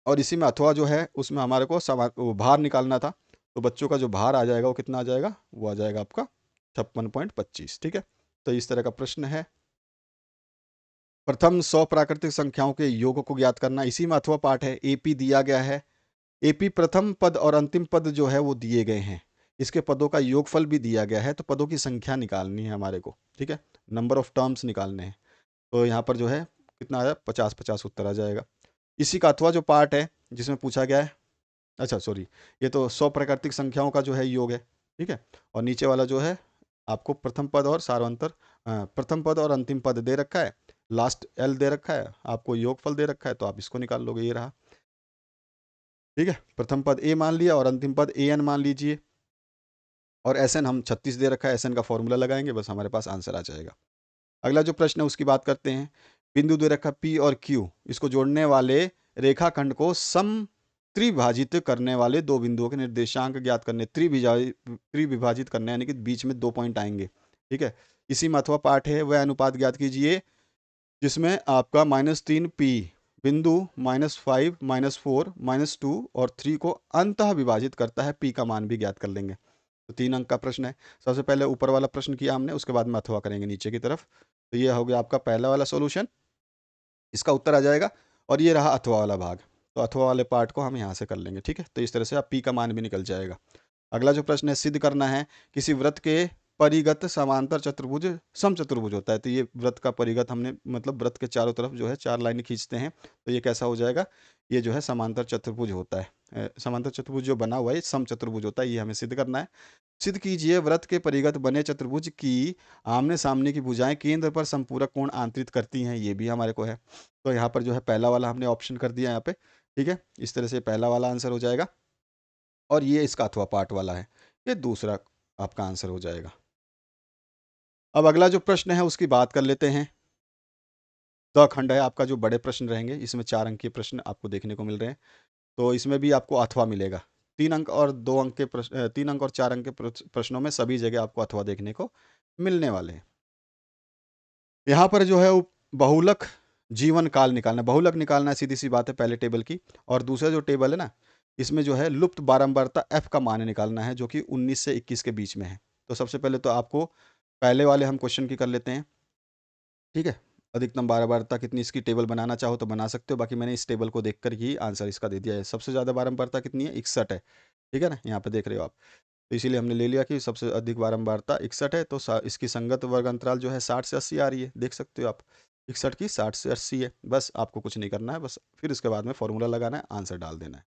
S1: और इसी में अथवा जो है उसमें हमारे को वो भार निकालना था। तो बच्चों का जो भार आ जाएगा वो कितना आ जाएगा? वो आ जाएगा आपका 56.25, ठीक है। तो इस तरह का प्रश्न है। प्रथम 100 प्राकृतिक संख्याओं के योग को ज्ञात करना, इसी में अथवा पाठ है। एपी दिया गया है। एपी प्रथम पद और अंतिम पद जो है वो दिए गए हैं। इसके पदों का योगफल भी दिया गया है। तो पदों की संख्या निकालनी है हमारे को, ठीक है, नंबर ऑफ टर्म्स निकालने हैं। तो यहाँ पर जो है कितना आया? 50 50 उत्तर आ जाएगा। इसी का अथवा जो पार्ट है जिसमें पूछा गया है, अच्छा सॉरी, ये तो 100 प्राकृतिक संख्याओं का जो है योग है, ठीक है। और नीचे वाला जो है आपको प्रथम पद और सार्वंतर, प्रथम पद और अंतिम पद दे रखा है, लास्ट एल दे रखा है, आपको योगफल दे रखा है, तो आप इसको निकाल लोगे, ये रहा, ठीक है। प्रथम पद ए मान लिया और अंतिम पद ए एन मान लीजिए, और एस एन हम 36 दे रखा है, एस एन का फॉर्मूला लगाएंगे, बस हमारे पास आंसर आ जाएगा। अगला जो प्रश्न है उसकी बात करते हैं। बिंदु दे रखा पी और क्यू, इसको जोड़ने वाले रेखाखंड को सम त्रिभाजित करने वाले दो बिंदुओं के निर्देशांक ज्ञात करने, त्रिविभाजित करने, यानी कि बीच में 2 पॉइंट आएंगे, ठीक है। इसी में अथवा पाठ है, वह अनुपात ज्ञात कीजिए जिसमें आपका -3p बिंदु -5 -4 -2 और 3 को अंतः विभाजित करता है। p का मान भी ज्ञात कर लेंगे। तो 3 अंक का प्रश्न है। सबसे पहले ऊपर वाला प्रश्न किया हमने, उसके बाद में अथवा करेंगे नीचे की तरफ। तो ये हो गया आपका पहला वाला सॉल्यूशन, इसका उत्तर आ जाएगा। और ये रहा अथवा वाला भाग, तो अथवा वाले पार्ट को हम यहाँ से कर लेंगे, ठीक है। तो इस तरह से आप पी का मान भी निकल जाएगा। अगला जो प्रश्न है, सिद्ध करना है किसी वृत्त के परिगत समांतर चतुर्भुज समचतुर्भुज होता है। तो ये वृत्त का परिगत हमने मतलब वृत्त के चारों तरफ जो है 4 लाइनें खींचते हैं, तो ये कैसा हो जाएगा, ये जो है समांतर चतुर्भुज होता है। समांतर चतुर्भुज जो बना हुआ है ये समचतुर्भुज होता है, ये हमें सिद्ध करना है। सिद्ध कीजिए वृत्त के परिगत बने चतुर्भुज की आमने सामने की भुजाएं केंद्र पर संपूरक कोण आंतरित करती हैं, ये भी हमारे को है। तो यहाँ पर जो है पहला वाला हमने ऑप्शन कर दिया यहाँ पे, ठीक है। इस तरह से पहला वाला आंसर हो जाएगा, और ये इसका अथवा पाठ वाला है, ये दूसरा आपका आंसर हो जाएगा। अब अगला जो प्रश्न है उसकी बात कर लेते हैं। द खंड है आपका, जो बड़े प्रश्न रहेंगे, इसमें 4 अंक के प्रश्न आपको देखने को मिल रहे हैं। तो इसमें भी आपको अथवा मिलेगा। 3 अंक और 2 अंक के प्रश्न, 3 अंक और 4 अंक के प्रश्नों में सभी जगह आपको अथवा देखने को मिलने वाले हैं। यहाँ पर जो है वो बहुलक जीवन काल निकालना, बहुलक निकालना है, सीधी सी बात है पहले टेबल की। और दूसरा जो टेबल है ना, इसमें जो है लुप्त बारंबारता एफ का मान निकालना है, जो कि 19 से 21 के बीच में है। तो सबसे पहले तो आपको पहले वाले हम क्वेश्चन की कर लेते हैं, ठीक है। अधिकतम बारंबारता कितनी, इसकी टेबल बनाना चाहो तो बना सकते हो, बाकी मैंने इस टेबल को देखकर ही आंसर इसका दे दिया है। सबसे ज़्यादा बारंबारता कितनी है, 61 है, ठीक है ना, यहाँ पे देख रहे हो आप। तो इसीलिए हमने ले लिया कि सबसे अधिक बारंबारता 61 है, तो इसकी संगत वर्ग अंतराल जो है 60 से 80 आ रही है, देख सकते हो आप। 61 की 60 से 80 है, बस आपको कुछ नहीं करना है, बस फिर उसके बाद में फॉर्मूला लगाना है, आंसर डाल देना है।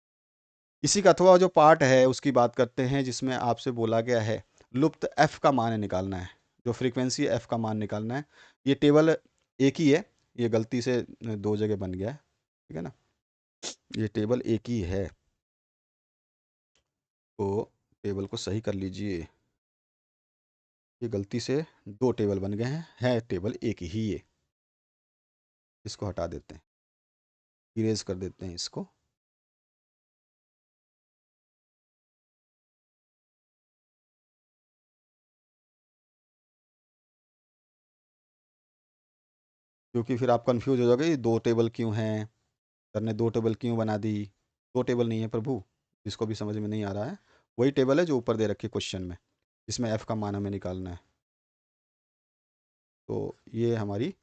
S1: इसी का अथवा जो पार्ट है उसकी बात करते हैं, जिसमें आपसे बोला गया है लुप्त एफ का मान निकालना है, जो फ्रीक्वेंसी एफ का मान निकालना है। ये टेबल एक ही है, ये गलती से 2 जगह बन गया है, ठीक है ना, ये टेबल एक ही है, तो टेबल को सही कर लीजिए। ये गलती से 2 टेबल बन गए हैं, है टेबल एक ही ये। इसको हटा देते हैं, इरेज कर देते हैं इसको। क्योंकि फिर आप कंफ्यूज हो जाओगे, ये 2 टेबल क्यों हैं, सर ने 2 टेबल क्यों बना दी। 2 टेबल नहीं है प्रभु, जिसको भी समझ में नहीं आ रहा है, वही टेबल है जो ऊपर दे रखी है क्वेश्चन में, जिसमें एफ का मान हमें निकालना है। तो ये हमारी,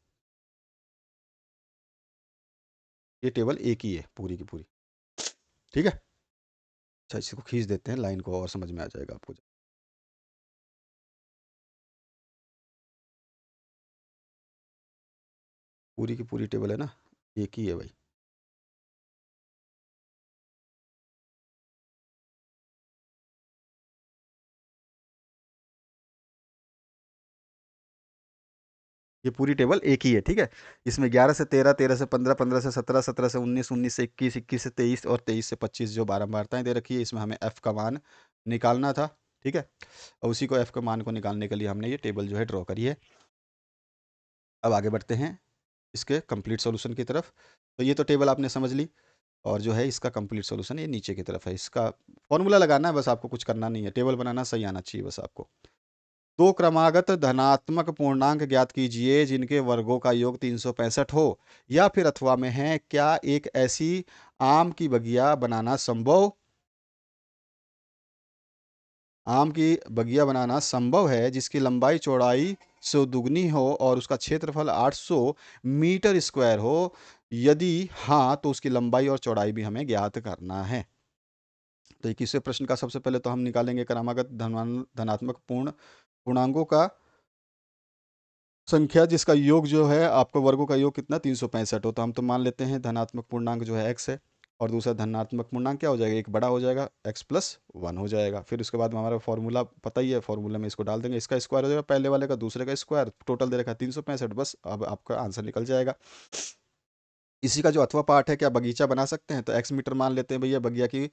S1: ये टेबल एक ही है पूरी की पूरी, ठीक है। अच्छा, इसको खींच देते हैं लाइन को, और समझ में आ जाएगा आपको। पूरी की पूरी टेबल है ना, एक ही है भाई। ये पूरी टेबल एक ही है, ठीक है। इसमें 11 से 13, 13 से 15, 15 से 17, 17 से 19, 19 से 21, 21 से 23 और 23 से 25 जो बारंबारताएं दे रखी है, इसमें हमें एफ का मान निकालना था, ठीक है। और उसी को एफ के मान को निकालने के लिए हमने ये टेबल जो है ड्रॉ करी है। अब आगे बढ़ते हैं इसके कंप्लीट सॉल्यूशन की तरफ। तो ये तो टेबल आपने समझ ली, और जो है इसका कंप्लीट सॉल्यूशन ये नीचे की तरफ है। इसका फॉर्मूला लगाना है, बस आपको कुछ करना नहीं है, टेबल बनाना सही आना चाहिए बस आपको। 2 क्रमागत धनात्मक पूर्णांक ज्ञात कीजिए जिनके वर्गों का योग 365 हो या फिर अथवा में है। क्या एक ऐसी आम की बगिया बनाना संभव, आम की बगिया बनाना संभव है जिसकी लंबाई चौड़ाई से दुगनी हो और उसका क्षेत्रफल 800 मीटर स्क्वायर हो। यदि हाँ, तो उसकी लंबाई और चौड़ाई भी हमें ज्ञात करना है। तो 21वें प्रश्न का सबसे पहले तो हम निकालेंगे क्रमागत धनात्मक पूर्णांकों का संख्या, जिसका योग जो है आपको वर्गों का योग कितना 365 हो। तो हम तो मान लेते हैं धनात्मक पूर्णांक जो है x है, और दूसरा धनात्मक पूर्णांक क्या हो जाएगा, एक बड़ा हो जाएगा, x+1 हो जाएगा। फिर उसके बाद में हमारा फॉर्मूला पता ही है, फॉर्मूला में इसको डाल देंगे, इसका स्क्वायर हो जाएगा पहले वाले का, दूसरे का स्क्वायर, टोटल दे रखा है 365, बस अब आपका आंसर निकल जाएगा। इसी का जो अथवा पाठ है, क्या बगीचा बना सकते हैं, तो x मीटर मान लेते हैं भैया, बगिया की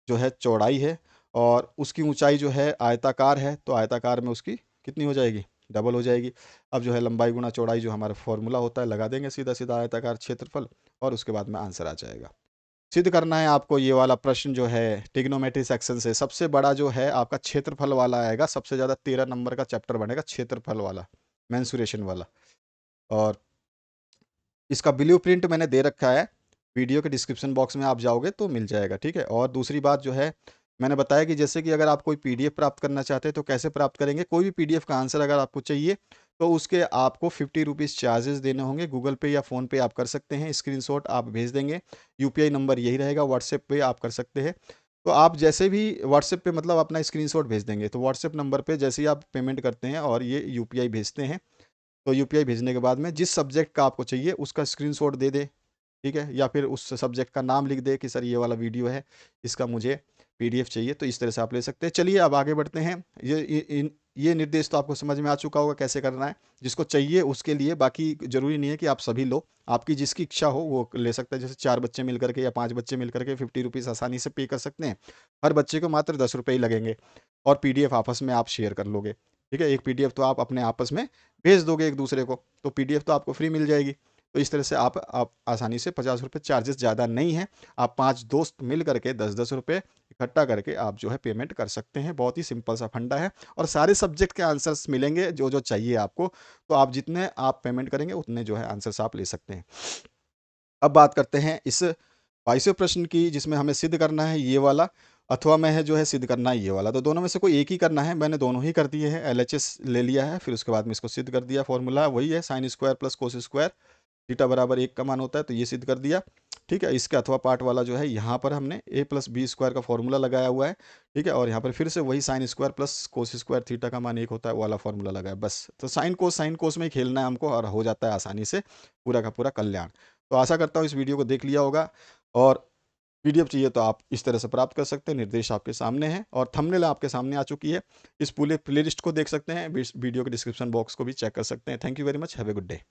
S1: जो है चौड़ाई है, और उसकी ऊंचाई जो है आयताकार है, तो आयताकार में उसकी कितनी हो जाएगी, डबल हो जाएगी। अब जो है लंबाई गुना चौड़ाई जो हमारा फॉर्मूला होता है लगा देंगे सीधा सीधा आयताकार क्षेत्रफल, और उसके बाद में आंसर आ जाएगा। सिद्ध करना है आपको ये वाला प्रश्न जो है ट्रिग्नोमेट्री सेक्शन से, सबसे बड़ा जो है आपका क्षेत्रफल वाला आएगा, सबसे ज़्यादा 13 नंबर का चैप्टर बनेगा क्षेत्रफल वाला, मेंसुरेशन वाला। और इसका ब्लूप्रिंट मैंने दे रखा है, वीडियो के डिस्क्रिप्शन बॉक्स में आप जाओगे तो मिल जाएगा, ठीक है। और दूसरी बात जो है मैंने बताया कि जैसे कि अगर आप कोई पीडीएफ प्राप्त करना चाहते हैं तो कैसे प्राप्त करेंगे, कोई भी पीडीएफ का आंसर अगर आपको चाहिए तो उसके आपको 50 रुपीज़ चार्जेस देने होंगे। गूगल पे या फ़ोन पे आप कर सकते हैं, स्क्रीनशॉट आप भेज देंगे, यूपीआई नंबर यही रहेगा, व्हाट्सएप पे आप कर सकते हैं। तो आप जैसे भी व्हाट्सएप पे मतलब अपना स्क्रीनशॉट भेज देंगे, तो व्हाट्सएप नंबर पे जैसे ही आप पेमेंट करते हैं और ये यूपीआई भेजते हैं, तो यूपीआई भेजने के बाद में जिस सब्जेक्ट का आपको चाहिए उसका स्क्रीनशॉट दे दे, ठीक है? या फिर उस सब्जेक्ट का नाम लिख दे कि सर ये वाला वीडियो है, इसका मुझे पीडीएफ चाहिए, तो इस तरह से आप ले सकते हैं। चलिए अब आगे बढ़ते हैं। ये निर्देश तो आपको समझ में आ चुका होगा कैसे करना है। जिसको चाहिए उसके लिए, बाकी ज़रूरी नहीं है कि आप सभी लो, आपकी जिसकी इच्छा हो वो ले सकता है। जैसे 4 बच्चे मिल करके या 5 बच्चे मिल करके 50 रुपीज़ आसानी से पे कर सकते हैं। हर बच्चे को मात्र 10 रुपए ही लगेंगे और पीडीएफ आपस में आप शेयर कर लोगे, ठीक है? एक पीडीएफ तो आप अपने आपस में भेज दोगे एक दूसरे को, तो पीडीएफ तो आपको फ्री मिल जाएगी। तो इस तरह से आप आसानी से 50 रुपये, चार्जेस ज़्यादा नहीं है, आप 5 दोस्त मिल करके 10-10 रुपये इकट्ठा करके आप जो है पेमेंट कर सकते हैं। बहुत ही सिंपल सा फंडा है और सारे सब्जेक्ट के आंसर्स मिलेंगे जो जो चाहिए आपको। तो आप जितने आप पेमेंट करेंगे उतने जो है आंसर्स आप ले सकते हैं। अब बात करते हैं इस 22वें प्रश्न की, जिसमें हमें सिद्ध करना है ये वाला, अथवा में है जो है सिद्ध करना है ये वाला। तो दोनों में से कोई एक ही करना है, मैंने दोनों ही कर दिए हैं। एलएचएस ले लिया है, फिर उसके बाद में इसको सिद्ध कर दिया। फॉर्मूला वही है, sine square plus cos square, theta बराबर 1 का मान होता है, तो ये सिद्ध कर दिया। ठीक है, इसका अथवा पार्ट वाला जो है यहाँ पर हमने a प्लस बी स्क्वायर का फॉर्मूला लगाया हुआ है। ठीक है, और यहाँ पर फिर से वही sine square plus cos square theta का मान 1 होता है, वो वाला फॉर्मूला लगाया बस। तो साइन कोस में ही खेलना है हमको और हो जाता है आसानी से पूरा का पूरा कल्याण। तो आशा करता हूँ इस वीडियो को देख लिया होगा, और पीडीएफ चाहिए तो आप इस तरह से प्राप्त कर सकते हैं। निर्देश आपके सामने है और थंबनेल आपके सामने आ चुकी है। इस पूरे प्लेलिस्ट को देख सकते हैं, वीडियो के डिस्क्रिप्शन बॉक्स को भी चेक कर सकते हैं। Thank you very much, have a good day.